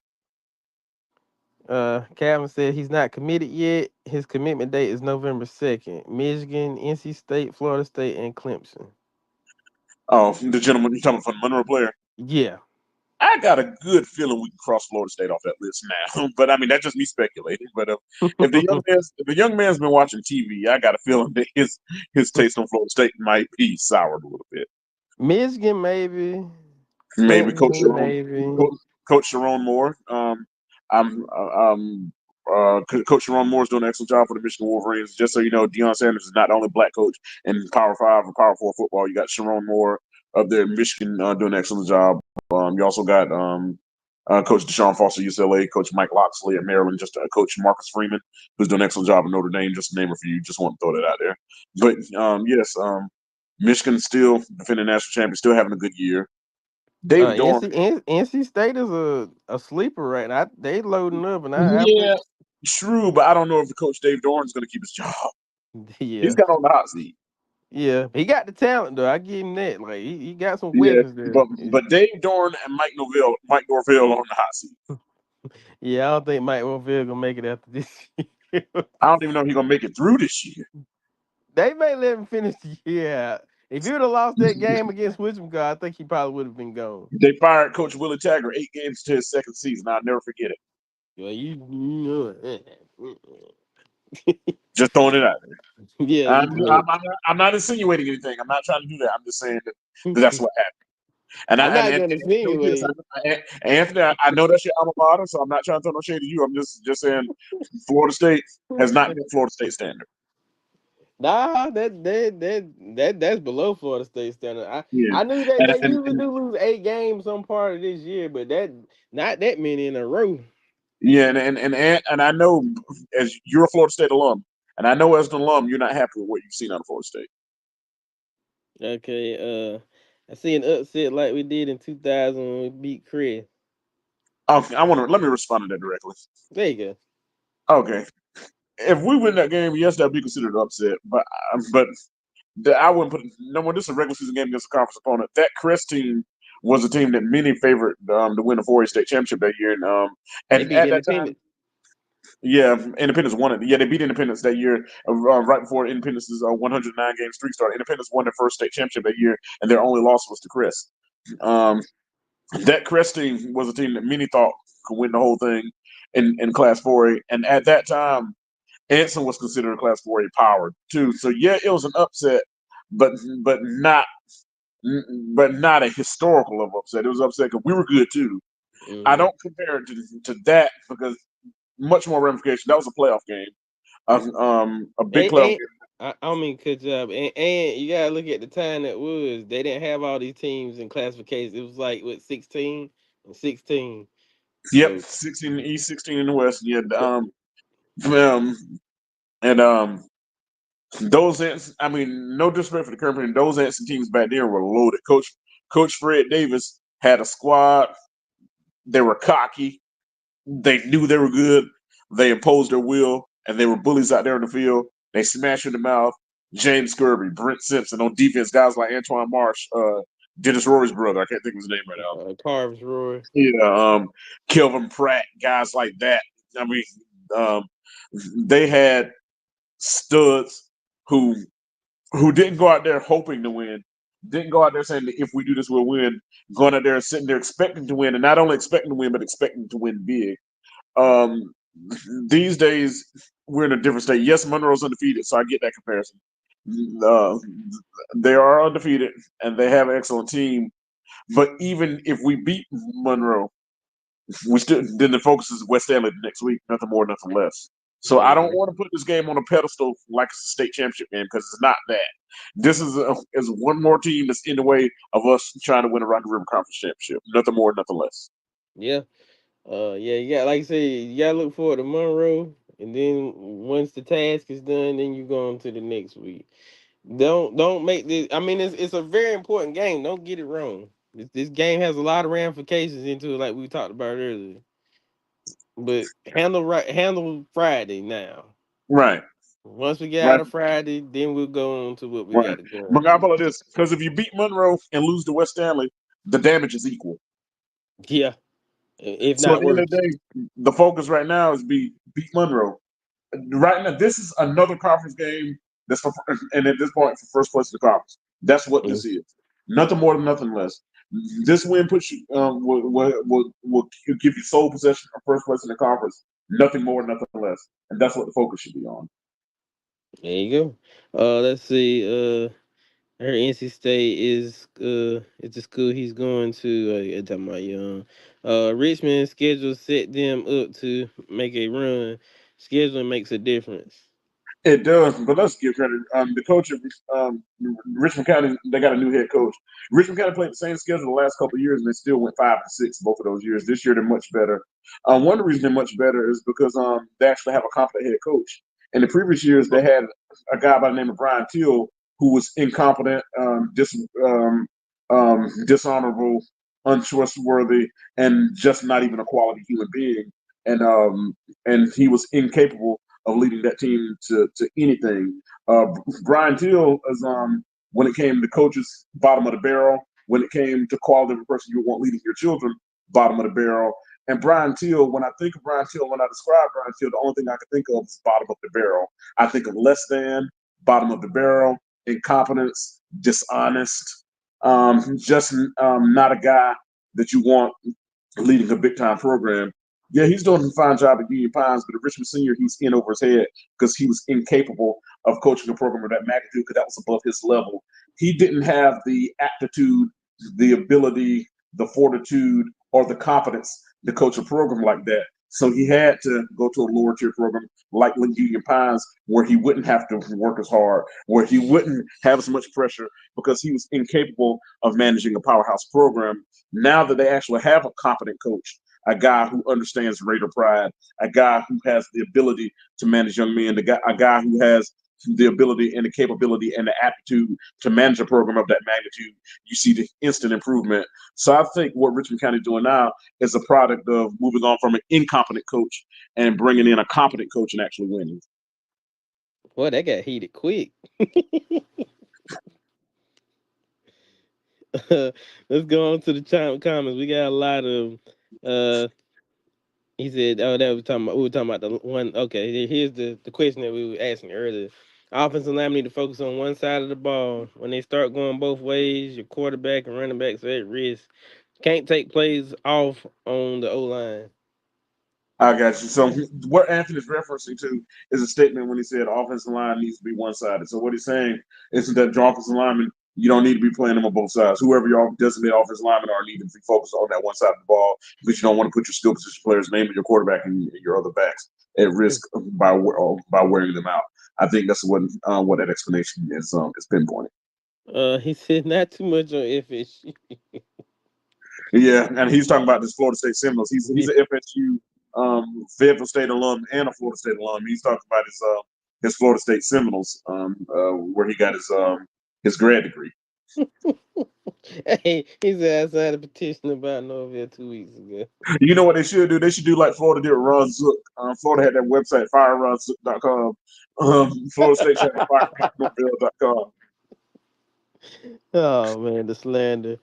Calvin said he's not committed yet. His commitment date is November 2nd. Michigan, NC State, Florida State, and Clemson. Oh, the gentleman you're talking from the Monroe player. Yeah. I got a good feeling we can cross Florida State off that list now, but I mean that's just me speculating. But if the young man's been watching TV, I got a feeling that his taste on Florida State might be soured a little bit. Michigan, maybe. Maybe Clemson, maybe. Coach Sharon Moore. I'm Coach Sharon Moore is doing an excellent job for the Michigan Wolverines. Just so you know, Deion Sanders is not the only black coach in Power Five or Power Four football. You got Sharon Moore. up there in Michigan doing an excellent job. You also got Coach Deshaun Foster, UCLA, Coach Mike Loxley at Maryland, just Coach Marcus Freeman, who's doing an excellent job at Notre Dame, just to name a few. Just want to throw that out there. But yes, Michigan still defending national champion, still having a good year. Dave Dorn, NC State is a sleeper right now. They loading up, and I yeah, put true, but I don't know if the coach Dave Dorn is going to keep his job. He's yeah. got on the hot seat. Yeah, he got the talent though. I give him that. Like he got some Yeah, weapons there. but Dave Dorn and Mike Norvell on the hot seat. Yeah, I don't think Mike Warfield gonna make it after this year. I don't even know if he's gonna make it through this year. They may let him finish the year out. If he would have lost that game against Wichita, I think he probably would have been gone. They fired Coach Willie Taggart 8 games to his second season. I'll never forget it. Well, you know it. Just throwing it out Yeah, there. you know I'm not insinuating anything. I'm not trying to do that. I'm just saying that that's it. what happened. And I'm not and gonna know this, insinuate. Anthony, I know that's your alma mater, so I'm not trying to throw no shade at you. I'm just saying Florida State has not been Florida State standard. Nah, that's below Florida State standard. Yeah, I knew that and, they and, usually and do lose 8 games some part of this year, but that not that many in a row. yeah, and I know as you're a Florida State alum, and I know as an alum, you're not happy with what you've seen out of Florida State. Okay, I see an upset like we did in 2000 when we beat Chris. Okay, I want to let me respond to that directly. There you go. Okay, if we win that game, yes, that'd be considered an upset, but I wouldn't put no more. This is a regular season game against a conference opponent. That Crest team was a team that many favored to win the 4A state championship that year, They and beat at that time, Independent. yeah, Independence won it. Yeah, they beat Independence that year, right before Independence's 109 game streak started. Independence won their first state championship that year, and their only loss was to Crest. Um, that Crest team was a team that many thought could win the whole thing in Class 4A, and at that time, Anson was considered a Class 4A power too. So yeah, it was an upset, but but not but not a historical of upset. It was upset because we were good too. I Hmm. don't compare it to that because much more ramification. That was a playoff game, a big playoff And game. I don't mean cut you up. And you gotta look at the time that was. They didn't have all these teams in classifications. It was like what 16 and 16. Yep, So 16 in the East, 16 in the West. Yeah, so, um, and those Anson, I mean, no disrespect for the company, those Anson teams back then were loaded. Coach Fred Davis had a squad. They were cocky. They knew they were good. They imposed their will, and they were bullies out there in the field. They smashed you in the mouth. James Kirby, Brent Simpson on defense, guys like Antoine Marsh, Dennis Rory's brother. I can't think of his name right now. Carves Roy. Yeah, Kelvin Pratt, guys like that. I mean, um, they had studs who didn't go out there hoping to win, didn't go out there saying that if we do this we'll win. Going out there sitting there expecting to win, and not only expecting to win, but expecting to win big. Um, these days we're in a different state. Yes, Monroe's undefeated, so I get that comparison. Uh, they are undefeated and they have an excellent team. But even if we beat Monroe, we still then the focus is West Stanley next week, nothing more, nothing less. So I don't Hmm. want to put this game on a pedestal like it's a state championship game because it's not that. This is one more team that's in the way of us trying to win a Rocky River Conference championship. Nothing more, nothing less. Yeah. Yeah, you got like I say, you gotta look forward to Monroe, and then once the task is done, then you go on to the next week. Don't make this. I mean, it's a very important game. Don't get it wrong. This game has a lot of ramifications into it, like we talked about earlier. But handle Friday now. Right, Once we get out right, of Friday, then we'll go on to what we got right. to go But on I to. follow this because if you beat Monroe and lose to West Stanley, the damage is equal. Yeah, if So at not the end of worse. the day, the focus right now is beat Monroe. Right now, this is another conference game that's for, and at this point, for first place in the conference. That's what Mm. this is. Nothing more, nothing less. This win puts you will give you sole possession of first place in the conference. Nothing more, nothing less, and that's what the focus should be on. There you go. Let's see. Her NC State is it's the school he's going to. Talking about young. Richmond schedule set them up to make a run. Scheduling makes a difference. It does, but let's give credit. The coach of Richmond County, they got a new head coach. Richmond County played the same schedule the last couple of years, and they still went 5-6 both of those years. This year, they're much better. One of the reasons they're much better is because they actually have a competent head coach. In the previous years, they had a guy by the name of Brian Teal who was incompetent, dishonorable, untrustworthy, and just not even a quality human being. And and he was incapable of leading that team to anything. Uh, Brian Teal is when it came to coaches, bottom of the barrel. When it came to quality of a person you want leading your children, bottom of the barrel. And Brian Teal, when I think of Brian Teal, when I describe Brian Teal, the only thing I can think of is bottom of the barrel. I think of less than, bottom of the barrel, incompetence, dishonest, just not a guy that you want leading a big time program. Yeah, he's doing a fine job at Union Pines, but at Richmond Senior, he's in over his head because he was incapable of coaching a program of that magnitude because that was above his level. He didn't have the aptitude, the ability, the fortitude, or the competence to coach a program like that. So he had to go to a lower tier program like Union Pines, where he wouldn't have to work as hard, where he wouldn't have as much pressure because he was incapable of managing a powerhouse program. Now that they actually have a competent coach, a guy who understands Raider pride, a guy who has the ability to manage young men, a guy who has the ability and the capability and the aptitude to manage a program of that magnitude, you see the instant improvement. So I think what Richmond County is doing now is a product of moving on from an incompetent coach and bringing in a competent coach and actually winning. Boy, that got heated quick. Let's go on to the comments. We got a lot of. Uh, he said, "Oh, that was talking about. We were talking about the one. Okay, here's the question that we were asking earlier. Offensive line need to focus on one side of the ball. When they start going both ways, your quarterback and running backs are at risk. Can't take plays off on the O line." I got you. So what Anthony's referencing to is a statement when he said offensive line needs to be one sided. So what he's saying is that your offensive lineman, you don't need to be playing them on both sides. Whoever your designated offensive linemen are need to be focused on that one side of the ball because you don't want to put your skill position players, namely your quarterback and your other backs, at risk by wearing them out. I think that's what that explanation is pinpointing. He said not too much on FSU. Yeah, and he's talking about this Florida State Seminoles. He's an FSU Fayetteville State alum and a Florida State alum. He's talking about his Florida State Seminoles, where he got his grad degree. Hey, he said I signed a petition about Norville 2 weeks ago. You know what they should do? They should do like Florida did with Ron Zook. Florida had that website fireronzook.com. Florida State should have firenorville.com. Oh man, the slander.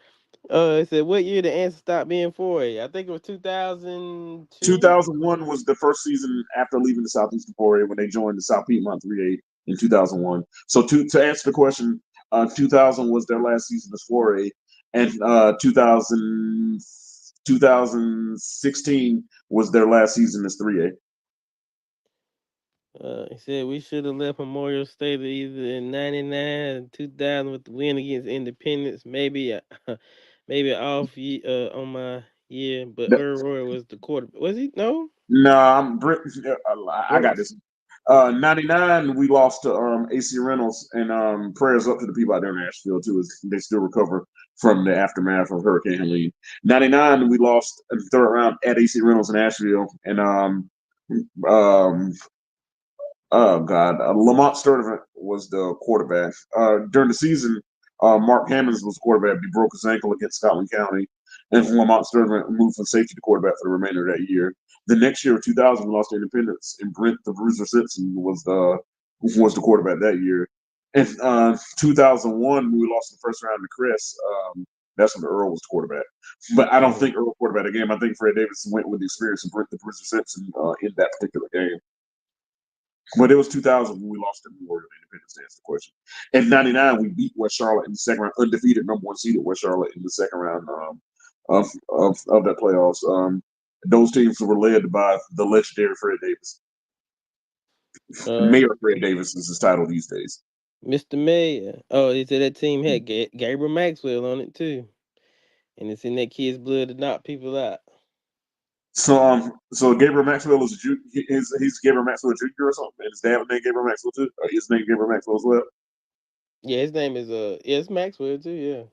It said what year the answer stopped being 4A? I think it was 2002. 2001 was the first season after leaving the Southeastern 4A when they joined the South Piedmont 3A in 2001. So to answer the question, 2000 was their last season as 4A, and 2016 was their last season as 3A. He said we should have left Memorial State either in '99 and 2000 with the win against Independence. Maybe maybe off on my year, but Earl Roy was the quarterback. Was he? No. No, I What got was? this. 99, we lost to AC Reynolds, and prayers up to the people out there in Nashville, too, as they still recover from the aftermath of Hurricane Helene. 99, we lost in the third round at AC Reynolds in Nashville, and um, oh God, Lamont Sturdivant was the quarterback. During the season, Mark Hammonds was the quarterback. He broke his ankle against Scotland County, and Lamont Sturdivant moved from safety to quarterback for the remainder of that year. The next year, 2000, we lost to Independence, and Brent the Bruiser Simpson was the quarterback that year. In 2001, we lost the first round to Chris. That's when Earl was the quarterback. But I don't Mm. think Earl quarterback the game. I think Fred Davis went with the experience of Brent the Bruiser Simpson in that particular game. But it was 2000 when we lost to Memorial Independence to answer the question. In 99, we beat West Charlotte in the second round, undefeated number one seed at West Charlotte in the second round of that playoffs. Those teams were led by the legendary Fred Davis. Uh, Mayor Fred Davis is his title these days. Mr. Mayor. Oh, he said that team had Gabriel Maxwell on it too, and it's in that kid's blood to knock people out. So Gabriel Maxwell is a he's Gabriel Maxwell Jr. or something, and his dad was named Gabriel Maxwell too. Or his name Gabriel Maxwell as well. Yeah, his name is it's Maxwell too. Yeah,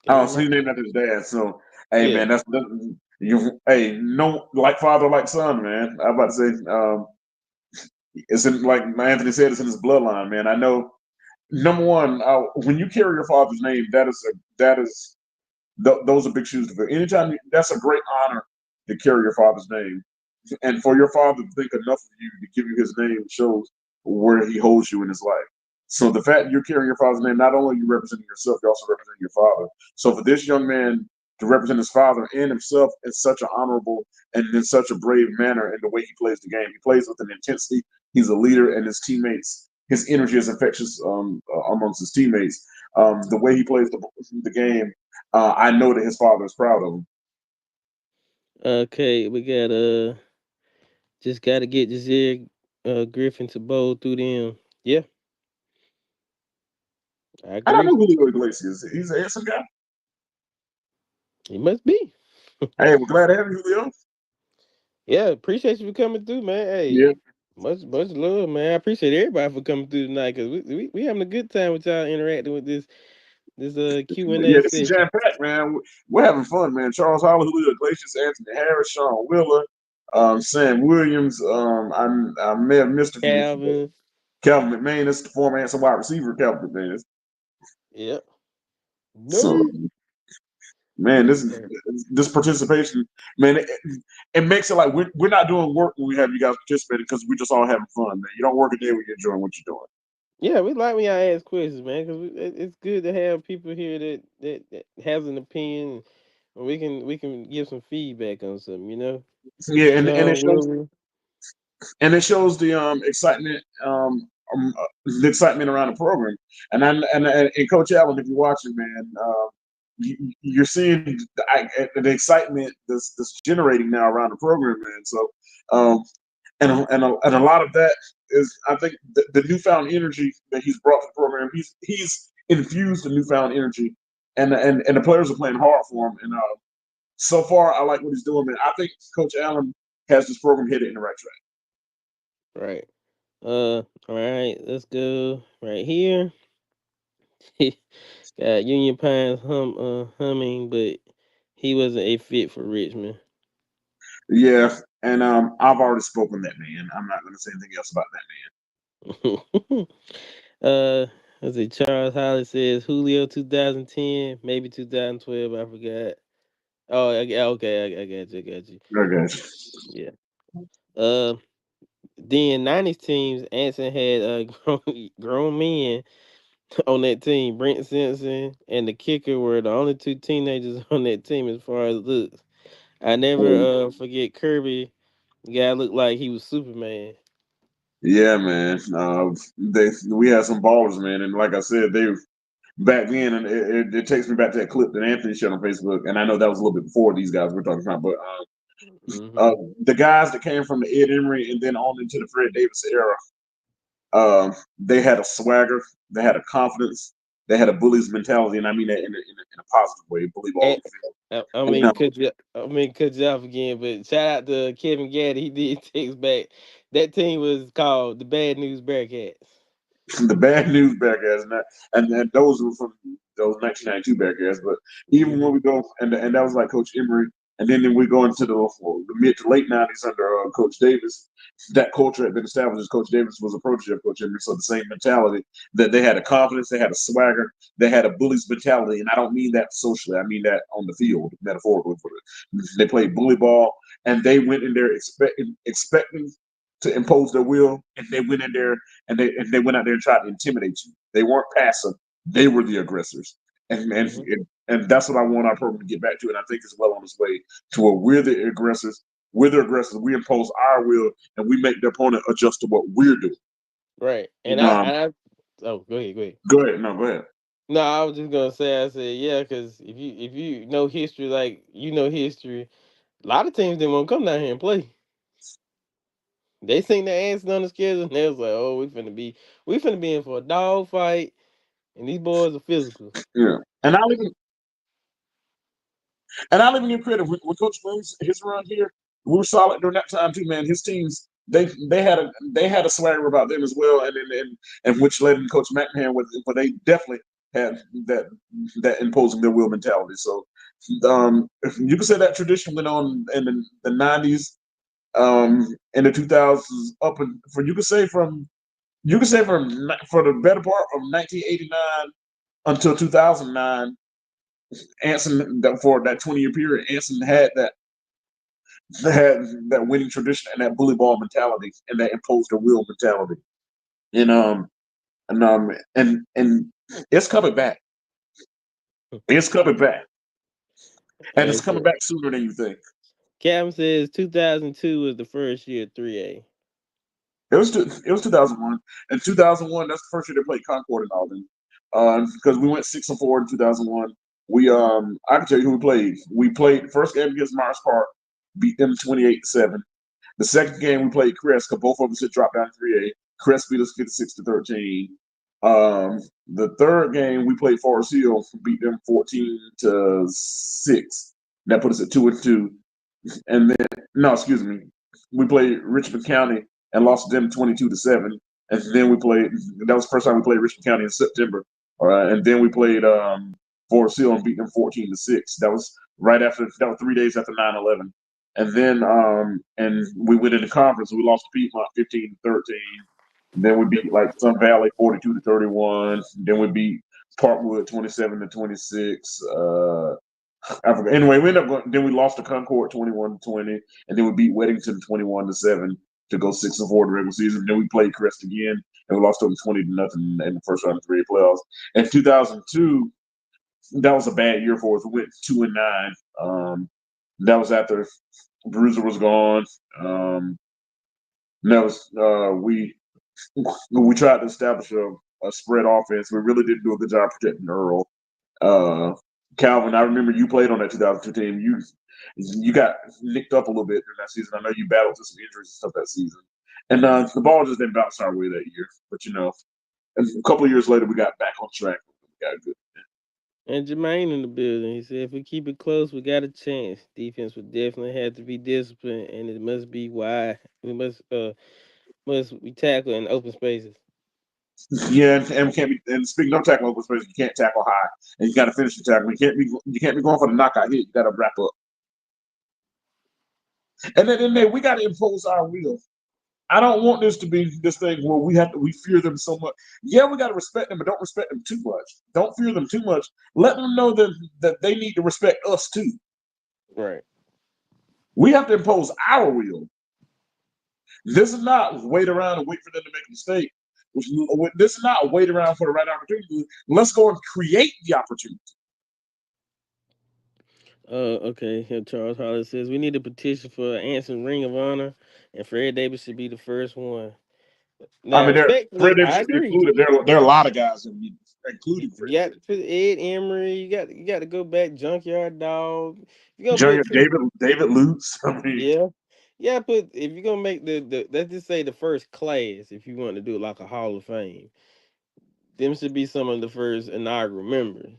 Oh, Gabriel so he named Maxwell. after his dad. So, hey Yeah, man, you. Hey, no, like father, like son, man. I'm about to say, it's in like Anthony said, it's in his bloodline, man. I know. Number one, when you carry your father's name, that is those are big shoes to fill. That's a great honor to carry your father's name. And for your father to think enough of you to give you his name shows where he holds you in his life. So the fact you're carrying your father's name, not only are you representing yourself, you're also representing your father. So for this young man to represent his father and himself in such an honorable and in such a brave manner in the way he plays the game, he plays with an intensity. He's a leader, and his teammates, his energy is infectious amongst his teammates. The way he plays the game, I know that his father is proud of him. okay, we got just got to get Jazir Griffin to bowl through them. Yeah, I I don't agree. know Julio Iglesias. He's a handsome guy. He must be. Hey, we're glad to have you, Julio. Yeah, appreciate you for coming through, man. Hey, Yeah, much love, man. I appreciate everybody for coming through tonight because we having a good time with y'all interacting with this Q&A yeah, this is session. jam packed, man. We're having fun, man. Charles Holland, Julio Iglesias, Anthony Harris, Sean Wheeler, Sam Williams. I may have missed a few. Calvin. Calvin McManus, the former Anson wide receiver, Calvin McManus. Yep. So, No. man, Yeah, this participation, man, it makes it like we're not doing work when we have you guys participating because we're just all having fun, man. You don't work a day when you're enjoying what you're doing. yeah, we like when y'all ask questions, man, because it's good to have people here that has an opinion, and we can give some feedback on something, you know. Yeah, Sean Williams. and it shows the excitement around the program. And Coach Allen, if you're watching, man, you're seeing the excitement that's generating now around the program, man. So, um, and a lot of that is, I think, the newfound energy that he's brought to the program. He's infused the newfound energy, and the players are playing hard for him. And so far, I like what he's doing, man. I think Coach Allen has this program headed in the right track. Right. All right, let's go right here. Got Union Pines humming, but he wasn't a fit for Richmond. Yeah, and I've already spoken that man. I'm not going to say anything else about that uh, let's see. Charles Holly says Julio 2010, maybe 2012. I forgot. Oh, okay. I got you. I got you. man. Okay. Yeah. Uh, then '90s teams, Anson had grown men on that team. Brent Simpson and the kicker were the only two teenagers on that team as far as looks. I never forget Kirby. The guy looked like he was Superman. Yeah, man. We had some ballers, man, and like I said, they back then, and it takes me back to that clip that Anthony shared on Facebook, and I know that was a little bit before these guys we're talking about, but Hmm. the guys that came from the Ed Emery and then on into the Fred Davis era, they had a swagger, they had a confidence, they had a bully's mentality, and I mean that in a positive way, bully ball on And the field. I And, mean, cut you off again. But shout out to Kevin Gaddy. He did text back. That team was called the Bad News Bearcats. the bad news Bearcats, and those were from those 1992 Bearcats. But even when Hmm. we go, and that was like Coach Emery, and then we go into the mid to late 90s under Coach Davis. That culture had been established as Coach Davis was a protege of Coach Emery, so the same mentality that they had a confidence, they had a swagger, they had a bully's mentality, and I don't mean that socially, I mean that on the field, metaphorically. For it. They played bully ball, and they went in there expecting to impose their will, and they went in there and they went out there and tried to intimidate you. They weren't passive; they were the aggressors, and and Hmm. and that's what I want our program to get back to. And I think it's well on its way to where we're the aggressors. We're the aggressors. We impose our will, and we make the opponent adjust to what we're doing. Right. And And, oh, go ahead, go ahead. go ahead. No, go ahead. No, I was just gonna say, I said, yeah, because if you know history, like you know history, a lot of teams didn't want to come down here and play. They seen the answer on the schedule, and they was like, oh, we finna be in for a dog fight, and these boys are physical. Yeah, and I'll even give credit when Coach Williams his run here. we were solid during that time too, man. His teams they had a swagger about them as well, and which led in Coach McMahon with, but they definitely had that imposing their will mentality. So you can say that tradition went on in the '90s, in the 2000s, up and for you could say from for the better part of 1989 until 2009. Anson, for that 20-year period, Anson had that winning tradition and that bully ball mentality and that imposed a will mentality. And and it's coming back. It's coming back, and it's Like I coming said, back sooner than you think. Captain says 2002 was the first year 3A. It was 2001, and 2001 that's the first year they played Concord in Albany. Because we went 6-4 in 2001. I can tell you who we played. We played the first game against Myers Park, beat them 28-7. The second game we played Crest, because both of us had dropped down to 3A. Crest beat us 56-13. The third game we played Forest Hill, beat them 14-6. That put us at 2-2. And then no, excuse me, we played Richmond County and lost to them 22-7. And then we played. That was the first time we played Richmond County in September. And then we played Forest Hill and beat them 14-6. That was right after. That was 3 days after 9/11. And then and we went into conference. We lost to Piedmont 15-13. Then we beat like Sun Valley 42-31. Then we beat Parkwood 27-26. I forgot. Anyway, we ended up going, then we lost to Concord 21-20, and then we beat Weddington 21-7 to go 6-4 in the regular season. Then we played Crest again, and we lost to them 20-0 in the first round of three playoffs. In 2002, that was a bad year for us. We went 2-9. That was after Bruiser was gone. That was we tried to establish a spread offense. We really didn't do a good job protecting Earl. Uh, Calvin, I remember you played on that 2002 team. You got nicked up a little bit during that season. I know you battled through some injuries and stuff that season, and the ball just didn't bounce our way that year. But and a couple of years later, we got back on track. We got good. And Jermaine in the building. He said, if we keep it close, we got a chance. Defense would definitely have to be disciplined, and it must be wide. We must we tackle in open spaces. Yeah, and we can't be. And speaking of tackling open space, you can't tackle high, and you got to finish the tackle. You can't be going for the knockout hit. You got to wrap up. And then we got to impose our will. I don't want this to be this thing where we fear them so much. Yeah, we got to respect them, but don't respect them too much. Don't fear them too much. Let them know that they need to respect us too. Right. We have to impose our will. This is not wait around and wait for them to make a mistake. This is not wait around for the right opportunity. Let's go and create the opportunity. Okay. Here Charles Hollis says we need a petition for Anson Ring of Honor, and Fred Davis should be the first one. I Now, mean, Fred respectfully, Davis I should be agree. included. There are a lot of guys, including Fred You got to Davis. put Ed Emery. You got to go back Junkyard Dog. You're gonna Junior put two. David Lutz. I mean, Yeah. Yeah, put if you're gonna make the let's just say the first class, if you want to do like a Hall of Fame, them should be some of the first inaugural members.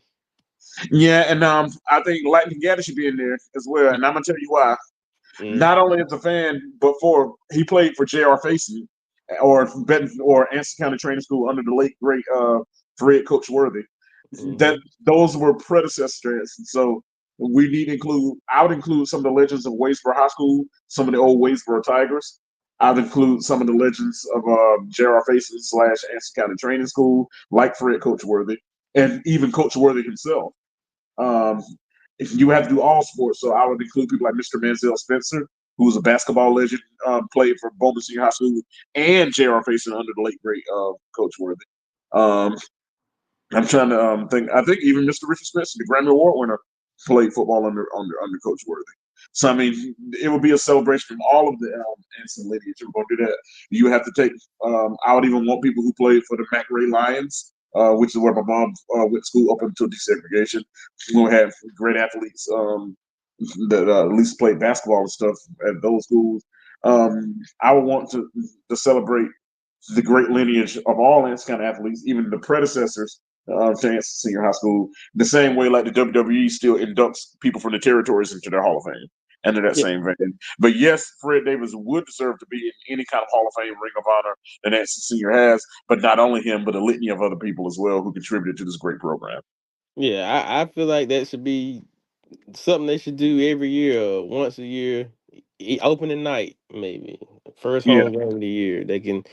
yeah, and I think Lightning Gaddis should be in there as well. And I'm gonna tell you why. Mm, Not only as a fan, but he played for J.R. Facey or Anson County Training School under the late great Fred Coach Worthy. That mm-hmm. those were predecessors. So we need to include. I would include some of the legends of Wadesboro High School, some of the old Wadesboro Tigers. I'd include some of the legends of J.R. Facey / Anson County Training School, like Fred Coach Worthy, and even Coach Worthy himself. Um, if you have to do all sports, so I would include people like Mr. Manziel Spencer, who was a basketball legend, played for Bowman Senior High School, and J.R. Facing under the late great Coach Worthy. Um, I'm trying to think. I think even Mr. Richard Spencer, the Grammy Award winner, played football under Coach Worthy. So I mean, it would be a celebration of all of the Anson lineage. If we're going to do that, you have to take. I would even want people who played for the McRae Lions, which is where my mom went to school up until desegregation. We'll have great athletes that at least played basketball and stuff at those schools. I would want to celebrate the great lineage of all Anson County athletes, even the predecessors to Anson Senior High School, the same way like the WWE still inducts people from the territories into their Hall of Fame. under that Yeah, same vein. But yes, Fred Davis would deserve to be in any kind of Hall of Fame Ring of Honor that Nancy Senior has. But not only him, but a litany of other people as well who contributed to this great program. yeah. I feel like that should be something they should do every year, once a year, opening night maybe, first Yeah, home game of the year. They can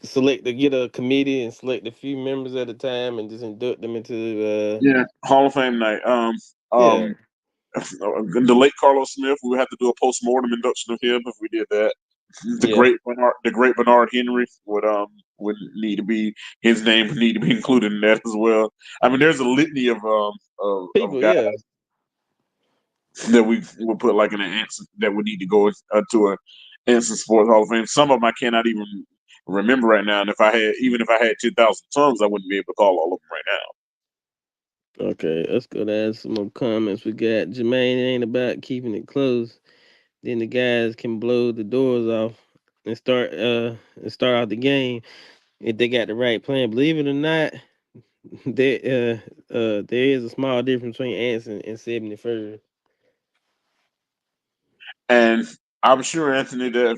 select, to get a committee and select a few members at a time and just induct them into. yeah, Hall of Fame night. Yeah, The late Carlos Smith, we would have to do a post mortem induction of him if we did that. yeah. The great Bernard Henry would need to be his name would need to be included in that as well. I mean, there's a litany of People, guys yeah, that we would put like in an answer that would need to go to a Answer Sports Hall of Fame. Some of them I cannot even remember right now, and if I had 10,000 tongues, I wouldn't be able to call all of them right now. okay. Let's go to some more comments. We got Jermaine. It ain't about keeping it close. Then the guys can blow the doors off and start out the game if they got the right plan. Believe it or not, there is a small difference between Ants and 71st. And I'm sure Anthony that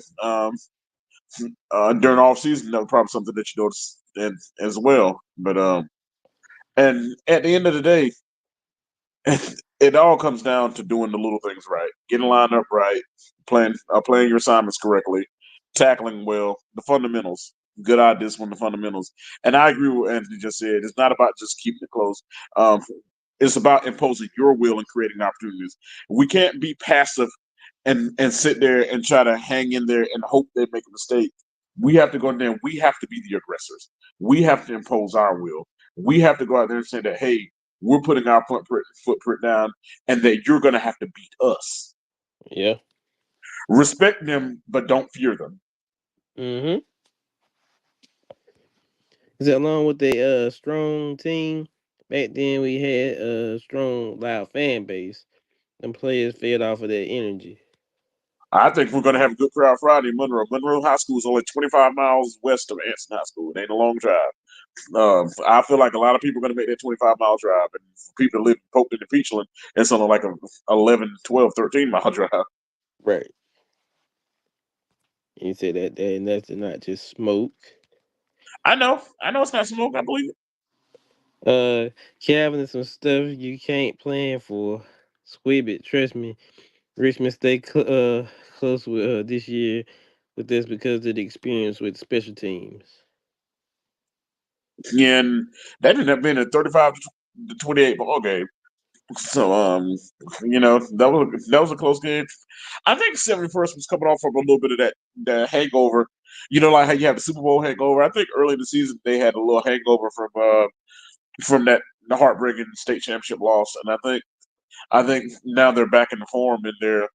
during off season that was probably something that you noticed and as well. But and at the end of the day, it all comes down to doing the little things right, getting lined up right, playing your assignments correctly, tackling well, the fundamentals. Good ideas from the fundamentals, and I agree with what Anthony just said. It's not about just keeping it close. Um, it's about imposing your will and creating opportunities. We can't be passive and sit there and try to hang in there and hope they make a mistake. We have to go in there and we have to be the aggressors. We have to impose our will. We have to go out there and say that, hey, we're putting our footprint down and that you're going to have to beat us. Yeah. Respect them, but don't fear them. Mm-hmm. Is that along with the strong team? Back then we had a strong, loud fan base. Them players fed off of that energy. I think we're going to have a good crowd Friday in Monroe. Monroe High School is only 25 miles west of Anson High School. It ain't a long drive. I feel like a lot of people are going to make that 25-mile drive. And for people that live in Polkton and Peachland, it's only like a 11, 12, 13-mile drive. Right. You said and that's not just smoke. I know it's not smoke. I believe it. Uh, Calvin is some stuff you can't plan for. Squib it, trust me. Richmond stay close with this year with this because of the experience with special teams. And that ended up being a 35 to 28 ball game. So, that was a close game. I think 71st was coming off from a little bit of that hangover. You know, like how you have the Super Bowl hangover. I think early in the season they had a little hangover from that the heartbreaking state championship loss, and I think now they're back in the form and they're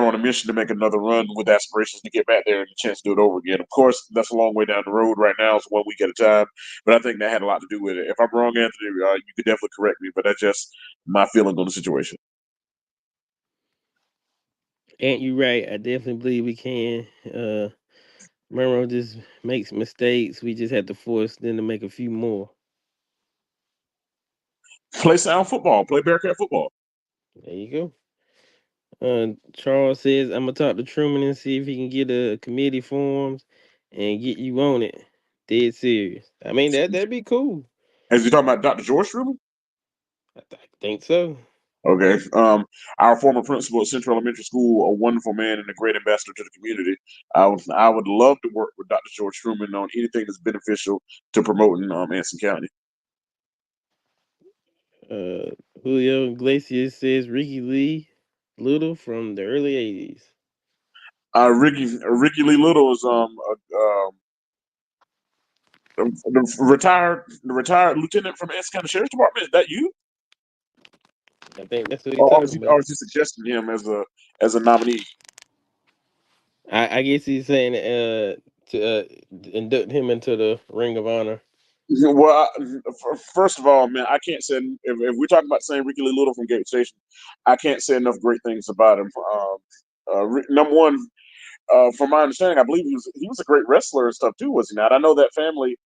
on a mission to make another run with aspirations to get back there and a chance to do it over again. Of course, that's a long way down the road right now. It's 1 week at a time, but I think that had a lot to do with it. If I'm wrong, Anthony, you could definitely correct me, but that's just my feeling on the situation. Ain't you right? I definitely believe we can. Monroe just makes mistakes. We just have to force them to make a few more. Play sound football. Play Bearcat football. There you go. Charles says I'm gonna talk to Truman and see if he can get a committee forms and get you on it. Dead serious. I mean that'd be cool. As you talking about Dr. George Truman? I think so. Okay. Our former principal at Central Elementary School, a wonderful man and a great ambassador to the community. I would love to work with Dr. George Truman on anything that's beneficial to promoting Anson County. Uh, Julio Iglesias says Ricky Lee Little from the early '80s. Ricky Lee Little is the retired lieutenant from Anson County Sheriff's Department. Is that you? I think that's what he's Or is talking he, about. or is he suggesting him as a nominee? I guess he's saying to induct him into the Ring of Honor. Well, first of all, man, I can't say if we're talking about saying Ricky Lee Little from Gate Station, I can't say enough great things about him. Number one, from my understanding, I believe he was a great wrestler and stuff too, was he not? I know that family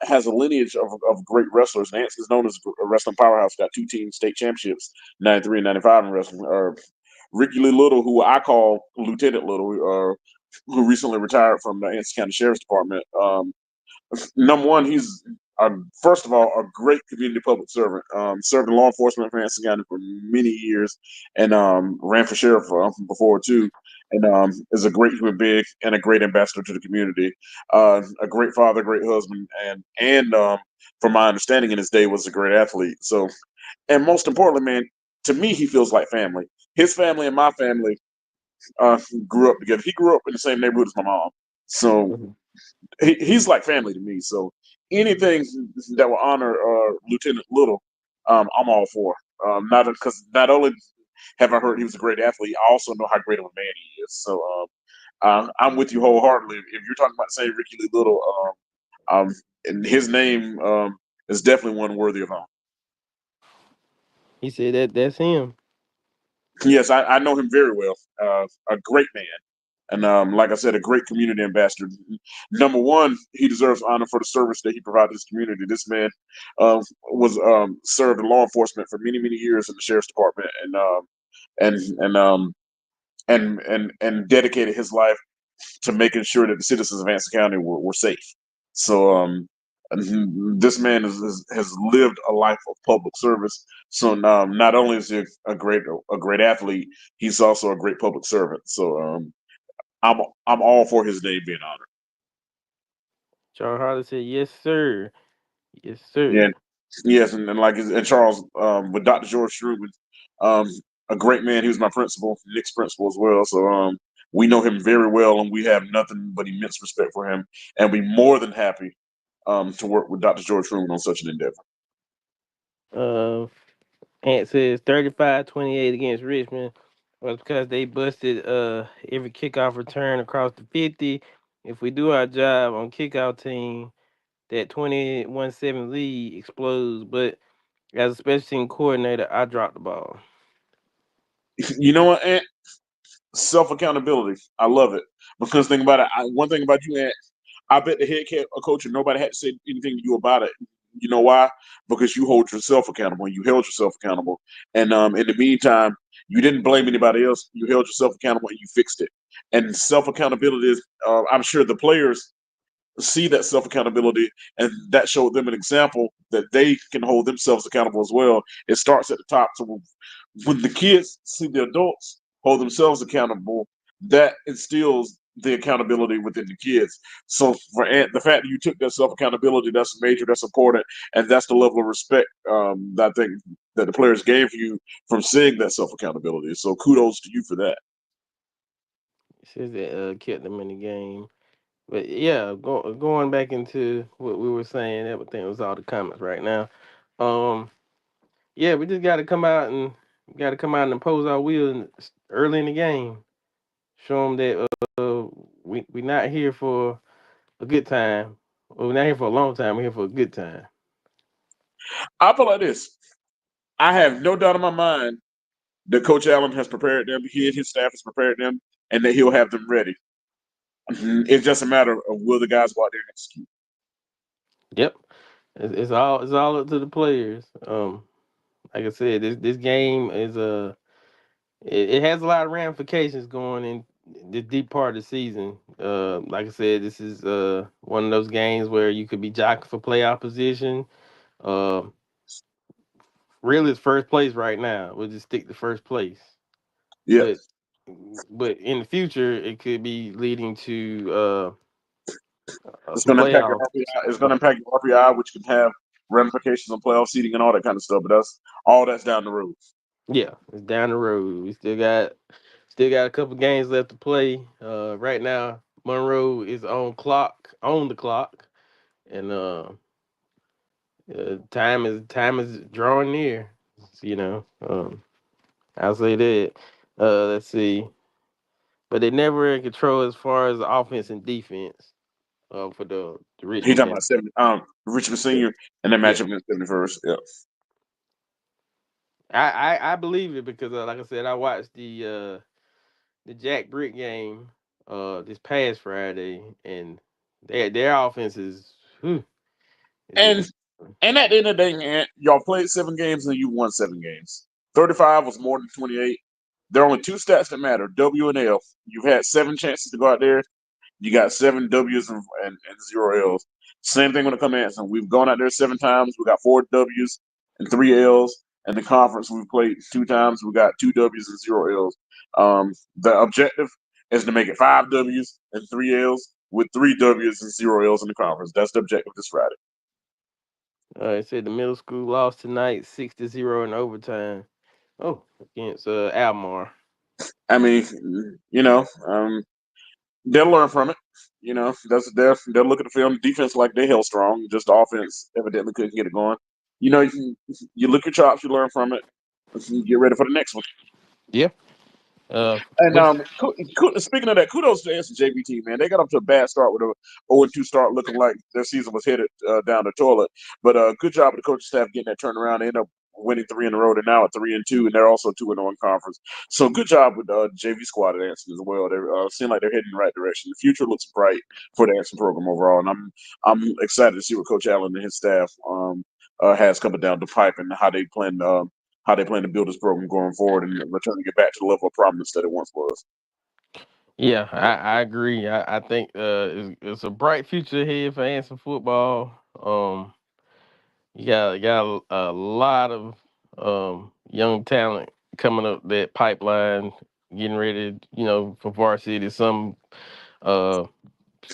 has a lineage of great wrestlers. Nance is known as a wrestling powerhouse. Got two team state championships, 93 and 95 in wrestling. Or Ricky Lee Little, who I call Lieutenant Little, who recently retired from the Anson County Sheriff's Department. Number one, he's first of all a great community public servant. Served in law enforcement for Anson County for many years, and ran for sheriff before too. And is a great human being and a great ambassador to the community. A great father, great husband, and from my understanding in his day was a great athlete. So, and most importantly, man, to me, he feels like family. His family and my family grew up together. He grew up in the same neighborhood as my mom. So Mhm. he's like family to me. So anything that will honor Lieutenant Little, I'm all for. Not because not only have I heard he was a great athlete, I also know how great of a man he is. So I'm with you wholeheartedly. If you're talking about saying Ricky Lee Little, and his name is definitely one worthy of honor. He said that's him. Yes, I know him very well. A great man. And like I said, a great community ambassador. Number one, he deserves honor for the service that he provided his community. This man was served in law enforcement for many, many years in the sheriff's department, and and um, and dedicated his life to making sure that the citizens of Anson County were safe. So this man has lived a life of public service. So not only is he a great athlete, he's also a great public servant. So I'm all for his name being honored. Charles Harley said, "Yes, sir. Yes, Yeah, sir." yes, and like and Charles with Dr. George Struman, um, a great man. He was my principal, Nick's principal as well. So we know him very well, and we have nothing but immense respect for him, and we more than happy to work with Dr. George Truman on such an endeavor. Uh, Ant says 35-28 against Richmond was because they busted every kickoff return across the 50. If we do our job on kickoff team, that 21-7 lead explodes. But as a special team coordinator, I dropped the ball. You know what, Ant? Self accountability. I love it because think about it. One thing about you, Ant, I bet the coach and nobody had to say anything to you about it. You know why? Because you hold yourself accountable. You held yourself accountable, and in the meantime, you didn't blame anybody else. You held yourself accountable and you fixed it. And self accountability is, I'm sure the players see that self accountability, and that showed them an example that they can hold themselves accountable as well. It starts at the top. So when the kids see the adults hold themselves accountable, that instills the accountability within the kids. So for Ant, the fact that you took that self accountability, that's major, that's important, and that's the level of respect that I think that the players gave you from seeing that self accountability. So kudos to you for that. It says that kept them in the game. But yeah, going back into what we were saying, everything was all the comments right now. Um, yeah, we just got to come out and impose our will early in the game. Show them that we not here for a good time. Well, we're not here for a long time. We're here for a good time. I feel like this. I have no doubt in my mind that Coach Allen has prepared them. He and his staff has prepared them, and that he'll have them ready. It's just a matter of will the guys go out there and execute. Yep, it's all up to the players. Like I said, this game is it has a lot of ramifications going in the deep part of the season. Like I said, this is one of those games where you could be jockeying for playoff position. Uh, really, it's first place right now. We'll just stick to first place. Yeah, But in the future, it could be leading to it's some going to impact your playoff RPI. It's going to stuff. impact your RPI, which can have ramifications on playoff seating and all that kind of stuff. But that's down the road. Yeah, it's down the road. We still got a couple games left to play. Right now, Monroe is on the clock, and time is drawing near. You know, I'll say that. Let's see, but they never in control as far as offense and defense. For the He Richmond talking game. about 70, Richmond Yeah, Senior and that yeah. matchup against 71st. Yeah, I believe it because like I said, I watched the Jack Brick game this past Friday, and their offense is whew, and is and at the end of the day, man, y'all played 7 games and you won 7 games. 35 was more than 28. There are only two stats that matter: W and L. You've had 7 chances to go out there. You got 7 W's and 0 L's. Same thing when it comes to Anson. We've gone out there 7 times. We got 4 W's and 3 L's. And the conference we've played 2 times. We got 2 W's and 0 L's. The objective is to make it 5 W's and 3 L's with 3 W's and 0 L's in the conference. That's the objective this Friday. It said the middle school lost tonight, 6-0 in overtime. Oh, against Almar. I mean, you know, they'll learn from it. They'll look at the film. Defense like they held strong. Just the offense evidently couldn't get it going. You look your chops. You learn from it. You get ready for the next one. Yeah. And But speaking of that, kudos to the JVT, man. They got up to a bad start with a 0-2 start, looking like their season was headed down the toilet. But good job of the coaching staff getting that turned around. They ended up winning 3 in a row. They're now at 3-2, and they're also 2-0 in conference. So good job with the JV squad at Anson as well. They seem like they're heading in the right direction. The future looks bright for the Anson program overall, and I'm excited to see what Coach Allen and his staff has coming down the pipe and how they plan to build this program going forward and returning it back to the level of prominence that it once was. yeah, I agree. I think it's a bright future ahead for Anson football. You got a lot of young talent coming up that pipeline, getting ready, for varsity. Some uh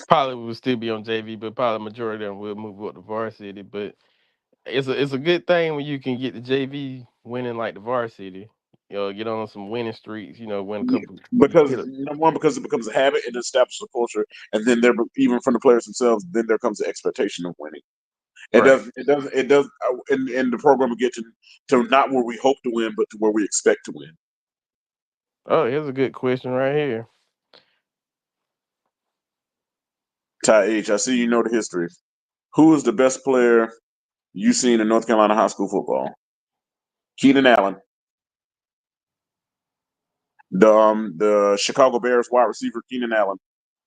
probably will still be on JV, but probably majority of them will move up to varsity. But it's a good thing when you can get the JV winning like the varsity. Get on some winning streaks. Win a Yeah, couple. because Get a, number one, because it becomes a habit and establishes a culture, and then there, even from the players themselves, then there comes the expectation of winning. right. It does, and the program will get to not where we hope to win, but to where we expect to win. Oh, here's a good question right here. Ty H, I see you know the history. Who is the best player you've seen in North Carolina high school football? Keenan Allen, the Chicago Bears wide receiver Keenan Allen,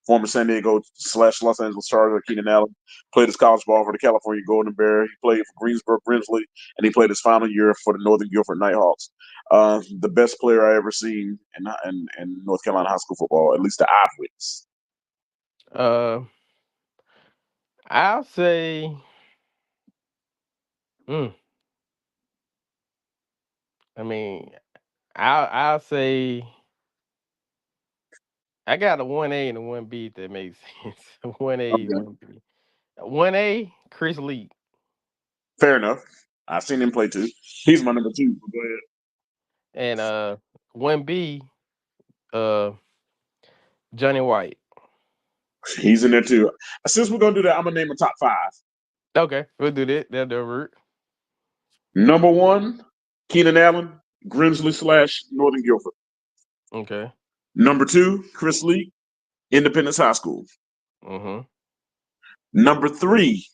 former San Diego / Los Angeles Charger Keenan Allen, played his college ball for the California Golden Bear. He played for Greensboro Brinsley, and he played his final year for the Northern Guilford Nighthawks. The best player I ever seen in North Carolina high school football, at least that I've witnessed. Uh, I'll say, mm, I mean, I'll say I got a 1A and a 1B if that makes sense. 1A and Okay. 1B. 1A, Chris Lee, Fair enough. I've seen him play too. He's my number two. Go ahead. and 1B, uh Johnny White. He's in there too. Since we're gonna do that, I'm gonna name a top five. Okay, we'll do that. That'll do it. Number one, Keenan Allen, Grimsley / Northern Guilford. Okay. Number two, Chris Lee, Independence High School. Mm-hmm. Number three,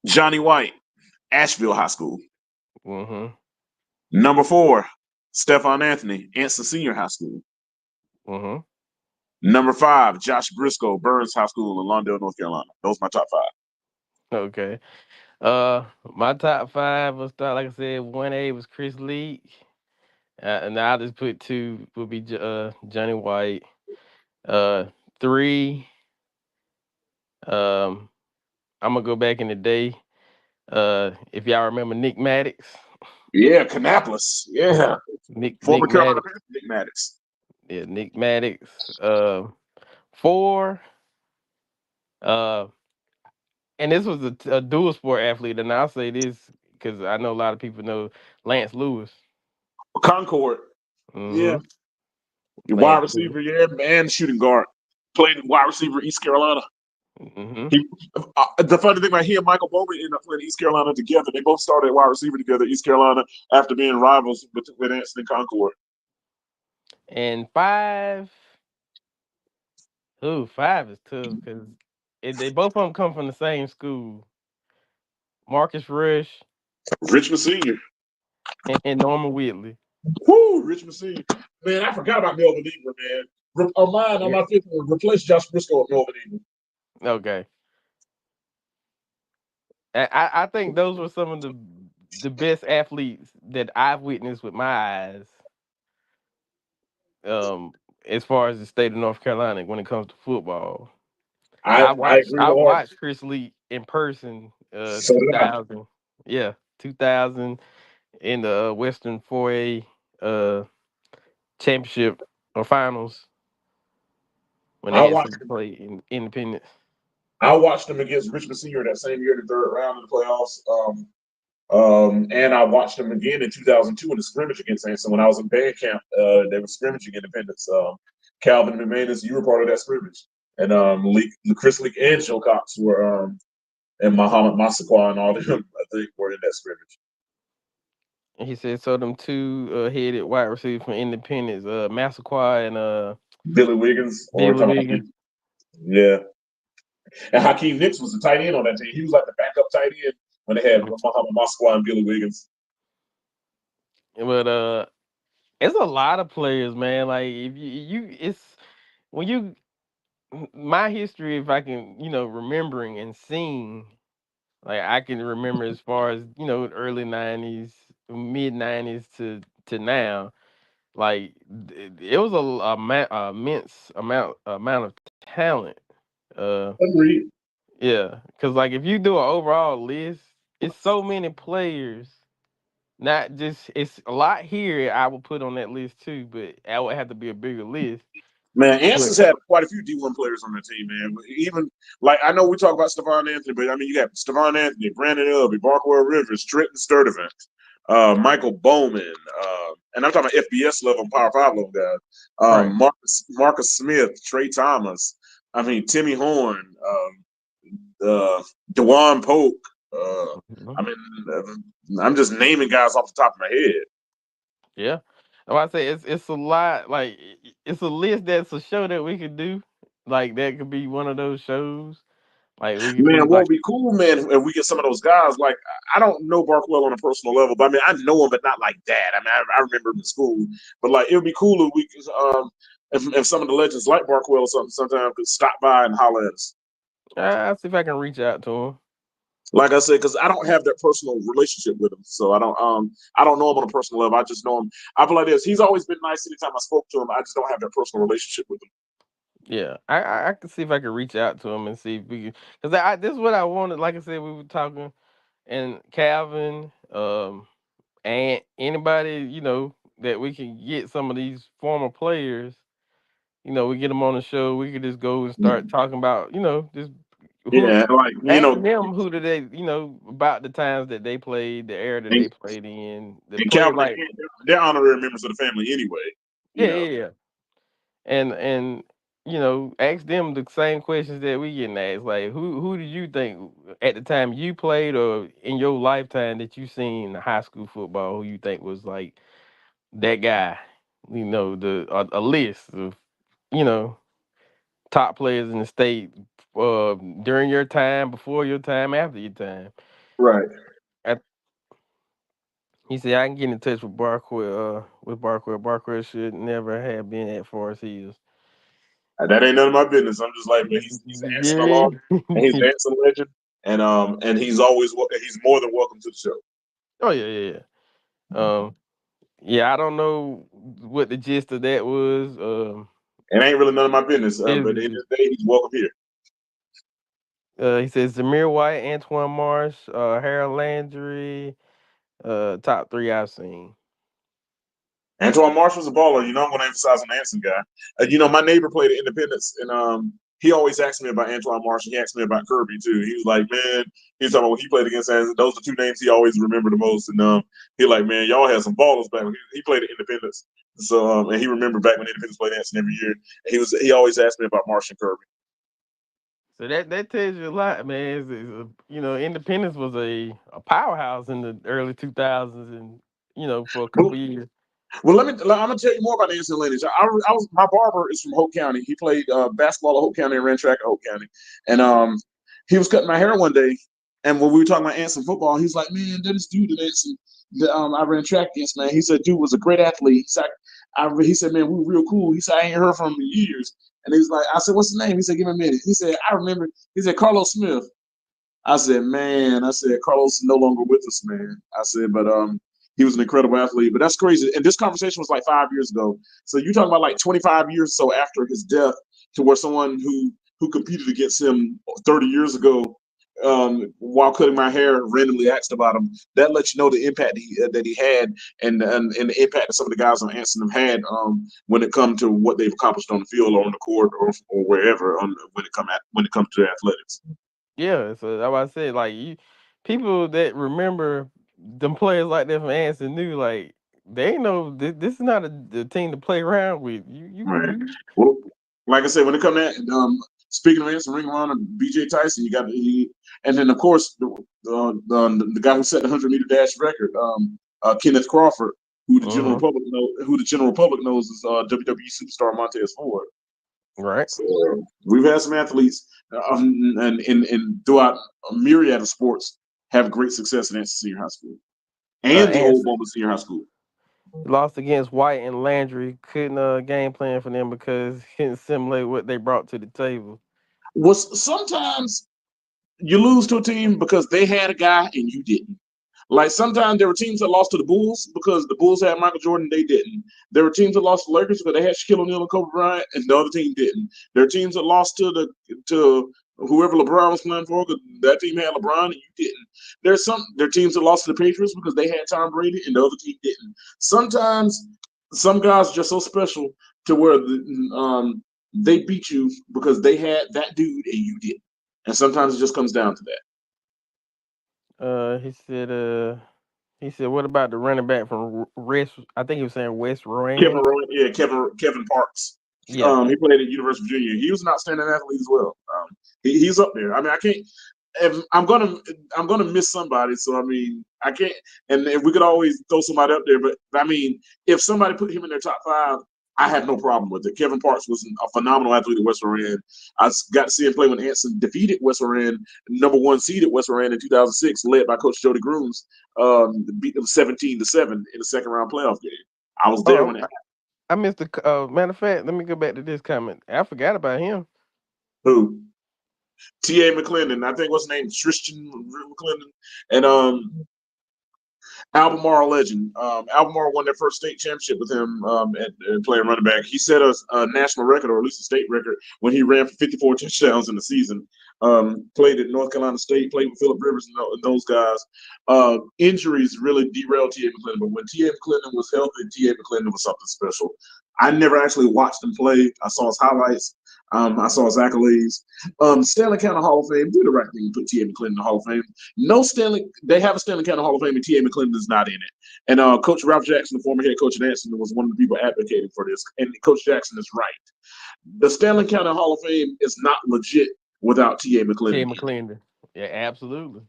Johnny White, Asheville High School. Mm-hmm. Number four, Stephon Anthony, Anson Senior High School. Mm-hmm. Number five, Josh Briscoe, Burns High School in Lawndale, North Carolina. Those are my top five. Okay. My top five will start like I said. 1A was Chris Lee, and I'll just put two will be Johnny White. Uh, Three. Um, I'm gonna go back in the day. If y'all remember Nick Maddox, Yeah, Kannapolis. Yeah. Nick Former Carolina Maddox, Panthers, Nick Maddox. yeah, Nick Maddox. Four. Uh, and this was a dual sport athlete, and I'll say this because I know a lot of people know Lance Lewis. Concord. Yeah. Mm-hmm. Your wide Lance Lewis. receiver, yeah, and shooting guard. Played wide receiver East Carolina. Mm-hmm. He, the funny thing about he and Michael Bowman ended up playing East Carolina together. They both started at wide receiver together, East Carolina, after being rivals with Anson and Concord. And five. Ooh, five is tough because they both of them come from the same school. Marcus Rush Richmond Senior. and Norman Whitley. Woo, Richmond Senior. Man, I forgot about Melvin Ingram, man. On mine, on Yeah. my fifth one, replace Josh Briscoe with Melvin Ingram. Okay. I think those were some of the best athletes that I've witnessed with my eyes. um, as far as the state of North Carolina when it comes to football. I agree I wholeheartedly. watched Chris Lee in person, So two did I. thousand, yeah, 2000 in the Western 4A uh championship or finals when I they had watched some play in Independence. I watched them against Richmond Senior that same year in the third round of the playoffs. And I watched them again in 2002 in the scrimmage against Anson when I was in band camp. They were scrimmaging Independence. Calvin McManus, you were part of that scrimmage, and Chris Leak and Joe Cox were and Muhammad Massaquoi and all of them, I think, were in that scrimmage. And he said so them two headed wide receivers from Independence, Massaquoi and Billy Wiggins, or Billy talking about Wiggins. yeah, and Hakeem Nicks was the tight end on that team. He was like the backup tight end when they had Mhm. Muhammad Massaquoi and Billy Wiggins. But it's a lot of players, man. Like if you it's when you my history, if I can, remembering and seeing, like I can remember as far as early '90s, mid '90s to now. Like it was a immense amount of talent. Uh, Agreed. yeah, because like if you do an overall list, it's so many players. Not just it's a lot here. I would put on that list too, but I would have to be a bigger list. Man, But Anson's had quite a few D1 players on the team, man. Even like I know we talk about Stephon Anthony, but I mean you got Stephon Anthony, Brandon Elby, Barkwell Rivers, Trenton Sturdivant, Michael Bowman, and I'm talking about FBS level, Power Five level guys. right. Marcus Smith, Trey Thomas. I mean Timmy Horn, Dewan Polk. Mhm. I mean, I'm just naming guys off the top of my head. Yeah. And I say it's a lot. Like it's a list that's a show that we could do. Like that could be one of those shows. Like we could Man, do what like would be cool, man, if we get some of those guys. Like, I don't know Barkwell on a personal level, but I mean, I know him, but not like that. I mean, I remember him in school, but like, it would be cool if we, if some of the legends like Barkwell or something, sometimes could stop by and holler at us. I'll see if I can reach out to him. Like I said, because I don't have that personal relationship with him, so I don't know him on a personal level. I just know him. I feel like this. He's always been nice. Anytime I spoke to him, I just don't have that personal relationship with him. Yeah, I can see if I can reach out to him and see if we can. Because this is what I wanted. Like I said, we were talking and Calvin, and anybody that we can get some of these former players. We get them on the show. We could just go and start talking about just who Yeah, like asking them who do they about the times that they played, the era that and, they played in, the and player Calvin and like Kent, they're honorary members of the family anyway. You yeah, know. yeah, yeah. And ask them the same questions that we getting asked. Like who did you think at the time you played or in your lifetime that you seen in high school football who you think was like that guy? The a list of you know top players in the state during your time, before your time, after your time. Right. I, he said I can get in touch with Barkwell. With Barkwell, Barkwell should never have been at Forest Hills. That ain't none of my business. I'm just like, man, he's an Anson Yeah. alum, and he's an Anson legend, and he's always he's more than welcome to the show. Oh yeah, yeah, yeah. Yeah, I don't know what the gist of that was. And ain't really none of my business. But at the end Is of the day, he's welcome here. he says Zamir White, Antoine Marsh, Harold Landry, top three I've seen. Antoine Marshall's a baller. You know, I'm going to emphasize on the Anson guy. My neighbor played at Independence, and he always asked me about Antoine Marshall. He asked me about Kirby too. He was like, man, he was talking about when he played against Anson. Those are two names he always remembered the most. And he like, man, y'all had some ballers back when he played at Independence. So and he remembered back when Independence played Anson every year. He always asked me about Marshall and Kirby. So that tells you a lot, man. Independence was a powerhouse in the early 2000s, and for a But couple years. Well, I'm gonna tell you more about Anson lineage. I was my barber is from Hope County. He played basketball at Hope County and ran track at Hope County. And he was cutting my hair one day, and when we were talking about Anson football, he's like, "Man, this dude at Anson, I ran track against, man." He said, "Dude was a great athlete." He said, "Man, we were real cool." He said, "I ain't heard from him in years." And he's like, I said, "What's his name?" He said, "Give me a minute." He said, "I remember." He said, "Carlos Smith." I said, "Man," I said, "Carlos is no longer with us, man." I said, "But He was an incredible athlete, but that's crazy. And this conversation was like 5 years ago. So you talking about like 25 years or so after his death, to where someone who competed against him 30 years ago, while cutting my hair, randomly asked about him. That lets you know the impact that he had, and the impact that some of the guys on Anson have had, when it comes to what they've accomplished on the field or on the court, or wherever, when it comes to athletics. Yeah, so that's why I said like you people that remember them players like that from Anson knew like they ain't know this is not the team to play around with. Right. Well, like I said, when it comes to that, speaking of Anson, Ring Around and BJ Tyson, and then of course the guy who set the 100-meter dash record, Kenneth Crawford, uh-huh. who the general public knows is WWE superstar Montez Ford. Right. So we've had some athletes, and throughout a myriad of sports, have great success in Anson Senior High School and the Old Anson Bowman Senior High School. lost against White and Landry. Couldn't game plan for them because he couldn't simulate what they brought to the table. Was sometimes you lose to a team because they had a guy and you didn't. Like sometimes there were teams that lost to the Bulls because the Bulls had Michael Jordan, they didn't. There were teams that lost to the Lakers because they had Shaquille O'Neal and Kobe Bryant, and the other team didn't. There are teams that lost to whoever LeBron was playing for because that team had LeBron and you didn't. There are teams that lost to the Patriots because they had Tom Brady and the other team didn't. Sometimes some guys are just so special to where they beat you because they had that dude and you didn't. And sometimes it just comes down to that. He said what about the running back from West? I think he was saying West Kevin Rowan. Rowan, yeah, Kevin Parks. Yeah. He played at University of Virginia. He was an outstanding athlete as well. He's up there. I mean, I can't. If I'm gonna miss somebody. So I mean, I can't. And if we could always throw somebody up there, but I mean, if somebody put him in their top five, I have no problem with it. Kevin Parks was a phenomenal athlete at West Oran. I got to see him play when Anson defeated West Oran, number one seed at West Oran in 2006, led by Coach Jody Grooms, beat them 17-7 in the second round playoff game. I was there Oh, when it happened. I missed the. Matter of fact, let me go back to this comment. I forgot about him. Who? T.A. McClendon. I think what's his name? Tristan McClendon. And Albemarle legend. Albemarle won their first state championship with him, and playing running back. He set a national record, or at least a state record, when he ran for 54 touchdowns in the season. Played at North Carolina State, played with Phillip Rivers and those guys. Injuries really derailed T.A. McClendon, but when T.A. McClendon was healthy, T.A. McClendon was something special. I never actually watched him play. I saw his highlights. I saw his accolades. Stanley County Hall of Fame, do the right thing and put T.A. McClendon in the Hall of Fame. No Stanley, they have a Stanley County Hall of Fame, and T.A. McClendon is not in it. And Coach Ralph Jackson, the former head coach at Anson, was one of the people advocating for this. And Coach Jackson is right. The Stanley County Hall of Fame is not legit without T.A. T. McClendon. McClendon. Yeah, absolutely.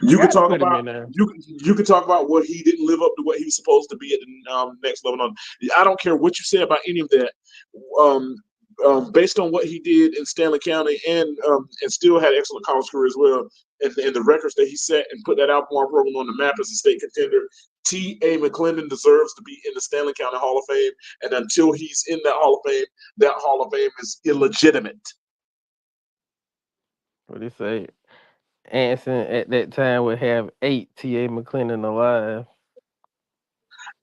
You could Got to talk put him about in there. you could talk about what he didn't live up to what he was supposed to be at the next level. On, I don't care what you say about any of that. Um, Based on what he did in Stanley County, and still had excellent college career as well, and the records that he set and put that Albemarle program on the map as a state contender. T.A. McClendon deserves to be in the Stanley County Hall of Fame, and until he's in that Hall of Fame is illegitimate. What do you say? Anson at that time would have 8 T.A. McClendon alive.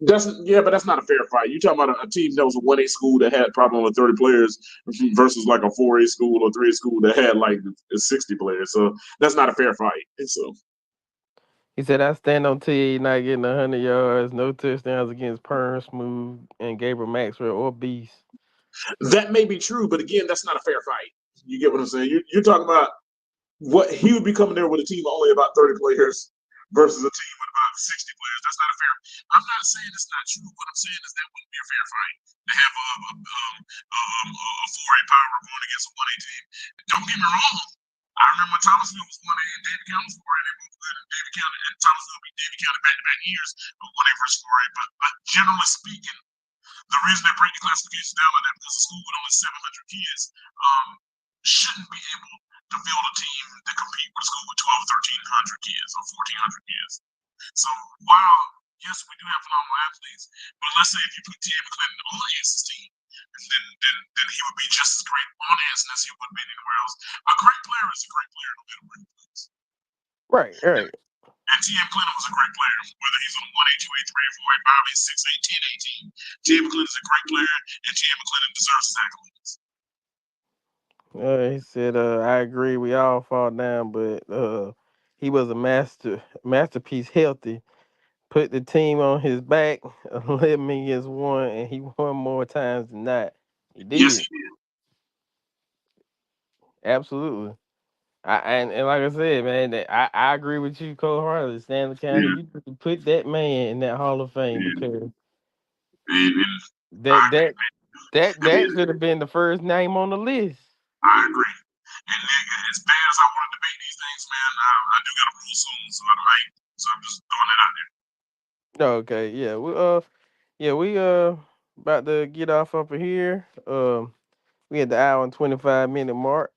But that's not a fair fight. You talking about a team that was a 1A school that had probably only 30 players versus like a 4A school or 3A school that had like 60 players. So that's not a fair fight. And so He said, I stand on T.A. not getting 100 yards, no touchdowns against Perm, Smooth, and Gabriel Maxwell or Beast. that may be true, but again, that's not a fair fight. You get what I'm saying? You're talking about what he would be coming there with a team of only about 30 players versus a team with about 60 players. That's not a fair. I'm not saying it's not true. What I'm saying is that wouldn't be a fair fight to have a 4A power going against a 1A team. Don't get me wrong. I remember when Thomasville was 1A and David County was 4A. They both good, and David County and Thomasville beat David County back-to-back years, but 1A versus 4A. But generally speaking, the reason they break the classification down like that because the school with only 700 kids shouldn't be able to field a team that compete with a school with 12, 1,300 kids or 1,400 kids. So while yes, we do have phenomenal athletes, but let's say if you put T.A. McClendon on Anson's team, then he would be just as great on Anson as he would be anywhere else. A great player is a great player no matter where he plays. Right, right. And T.M. Clinton was a great player. Whether he's on 1A, 2A, 3A, 4A, 5A, 6A, 10A team, T.M. Clinton is a great player, and T.M. Clinton deserves his accolades. He said, I agree, we all fall down, but he was a masterpiece healthy. Put the team on his back, 11 against one, and he won more times than not. He Yes, did. he did. Absolutely. And like I said, man, I agree with you, Cole Harley, Stanley County. Yeah, You need to put that man in that Hall of Fame yeah. because And I that agree, that man. that I that mean, should have been the first name on the list. I agree. And nigga, as bad as I want to debate these things, man, I do got to rule soon, so I'm just throwing it out there. Okay, yeah, we about to get off up of here. We at the hour and 25 minute mark.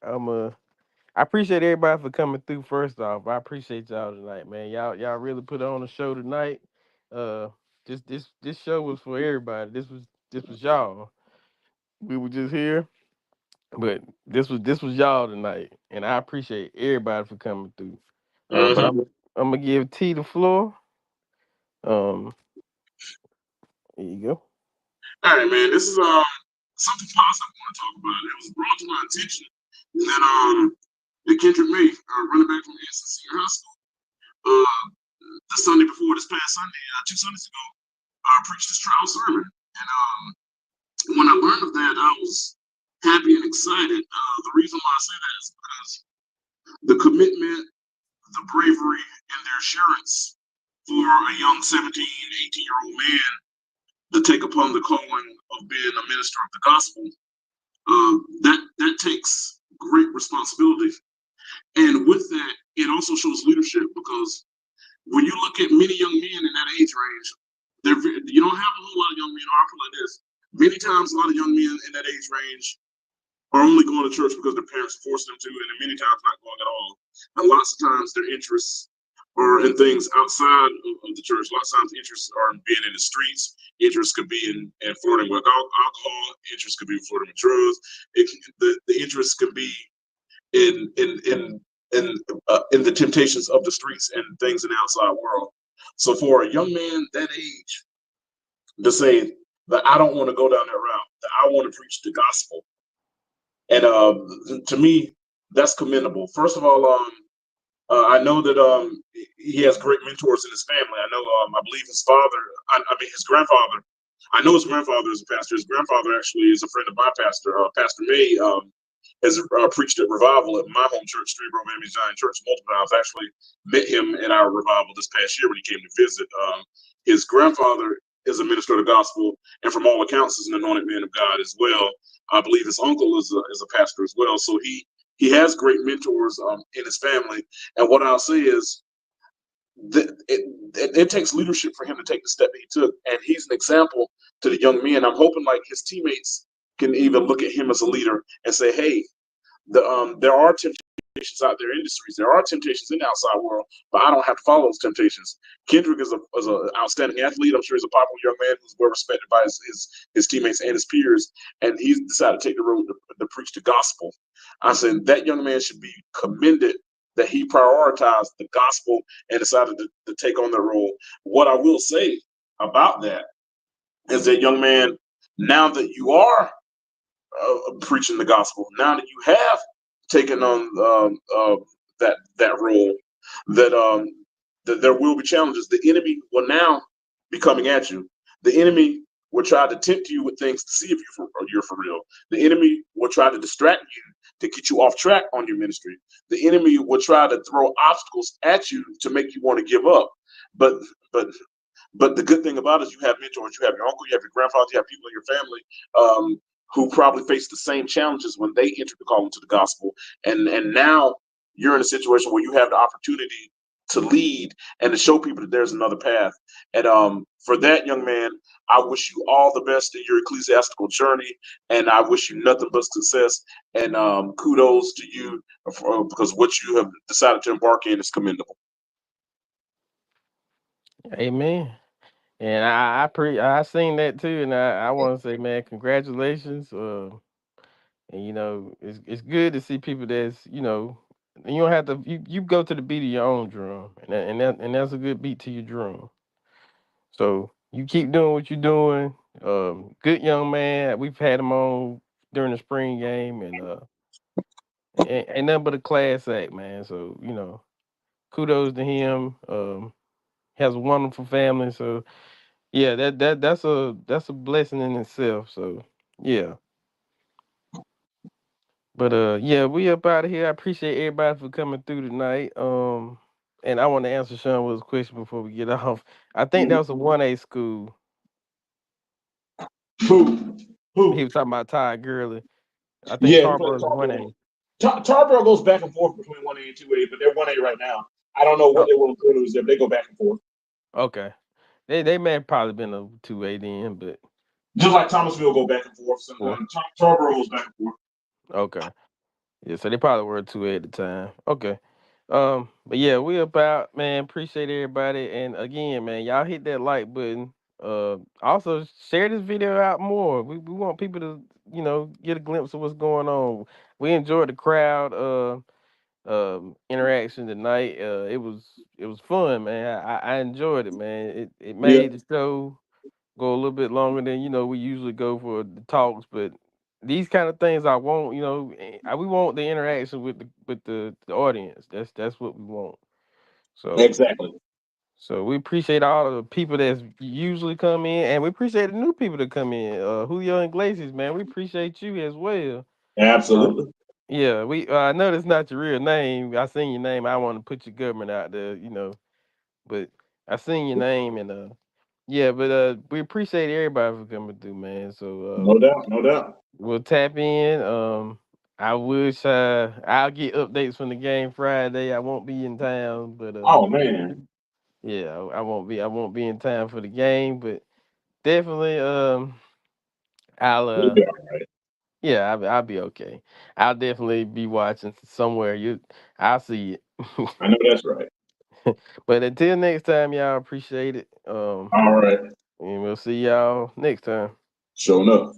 I appreciate everybody for coming through. First off, I appreciate y'all tonight, man. Y'all really put on a show tonight. Uh, this show was for everybody. This was y'all. We were just here, but this was y'all tonight, and I appreciate everybody for coming through. But Mm-hmm. I'm gonna give T the floor. Um, here you go. All right, man. This is something positive I want to talk about. It was brought to my attention that that Kendrick May, running back from NC High School, uh, the Sunday before this past Sunday, 2 Sundays ago, preached his trial sermon. And when I learned of that, I was happy and excited. The reason why I say that is because the commitment, the bravery, and the assurance for a young 17, 18-year-old man to take upon the calling of being a minister of the gospel, that takes great responsibility. And with that, it also shows leadership because when you look at many young men in that age range, you don't have a whole lot of young men. Or I put it like this: many times, a lot of young men in that age range are only going to church because their parents force them to, and many times not going at all. And lots of times, their interests are in things outside of the church. Lots of times, interests are in being in the streets. Interests could be in flirting with alcohol. Interests could be flirting with drugs. The interests can be in in in in the temptations of the streets and things in the outside world. So for a young man that age to say that I don't want to go down that route, that I want to preach the gospel, and to me that's commendable. First of all, I know that he has great mentors in his family. I know, I believe his father, I mean his grandfather. I know his grandfather is a pastor. His grandfather actually is a friend of my pastor, Pastor May. Has preached at revival at my home church, Street Grove Enemies Giant Church, multiple times. I actually met him at our revival this past year when he came to visit. His grandfather is a minister of the gospel, and from all accounts, is an anointed man of God as well. I believe his uncle is a pastor as well. So he has great mentors in his family. And what I'll say is that it takes leadership for him to take the step he took, and he's an example to the young men. I'm hoping like his teammates can even look at him as a leader and say, "Hey, there are temptations out there in the streets. There are temptations in the outside world, but I don't have to follow those temptations." Kendrick is an outstanding athlete. I'm sure he's a popular young man who's well respected by his teammates and his peers, and he's decided to take the road to preach the gospel. I said that young man should be commended that he prioritized the gospel and decided to take on that role. What I will say about that is that young man, now that you are preaching the gospel. Now that you have taken on that role, that that there will be challenges. The enemy will now be coming at you. The enemy will try to tempt you with things to see if you're for real. The enemy will try to distract you to get you off track on your ministry. The enemy will try to throw obstacles at you to make you want to give up. But but but the good thing about it is you have mentors, you have your uncle, you have your grandfather, you have people in your family who probably faced the same challenges when they entered the call into the gospel. And now you're in a situation where you have the opportunity to lead and to show people that there's another path. And for that young man, I wish you all the best in your ecclesiastical journey, and I wish you nothing but success. And kudos to you because what you have decided to embark in is commendable. Amen. And I seen that too, and I want to say, man, congratulations. And it's good to see people that's You don't have to. You go to the beat of your own drum, and that's a good beat to your drum. So you keep doing what you're doing. Good young man. We've had him on during the spring game, and ain't nothing but a class act, man. So kudos to him. Has a wonderful family. So yeah, that's a blessing in itself. So yeah. But yeah, we up out of here. I appreciate everybody for coming through tonight. And I want to answer Sean Will's question before we get off. I think that Mhm. was a 1A school. Who? He Who? was talking about Todd Gurley. I think Yeah, he played Tarboro is one Tarboro. A. Tarboro goes back and forth between 1A and 2A, but they're 1A right now. I don't know what Oh, they will include there. They go back and forth. okay. They may have probably been a 2A then, but Just like Thomasville go back and forth four. sometimes. Tarboro goes back and forth. Okay. Yeah, so they probably were 2A at the time. Okay. But yeah, we about, man. Appreciate everybody. And again, man, y'all hit that like button. Also share this video out more. We want people to, get a glimpse of what's going on. We enjoyed the crowd interaction tonight. It was fun, man. I enjoyed it, man. It Yeah, made the show go a little bit longer than we usually go for the talks, but these kind of things I want, we want the interaction with the audience. That's what we want. So exactly. so we appreciate all of the people that's usually come in, and we appreciate the new people that come in. Julio Iglesias, man, we appreciate you as well. Uh, Absolutely. yeah, we I know that's not your real name. I seen your name. I want to put your government out there. But I seen your name and yeah, but we appreciate everybody for coming through, man. So No doubt. No doubt. we'll tap in. I wish I'll get updates from the game Friday. I won't be in town, but Oh, man. yeah, I won't be in town for the game, but definitely I'll You'll be all right. yeah, I'll be okay. I'll definitely be watching somewhere. I'll see it. I know that's right. But until next time, y'all appreciate it. All right. And we'll see y'all next time. Showing up.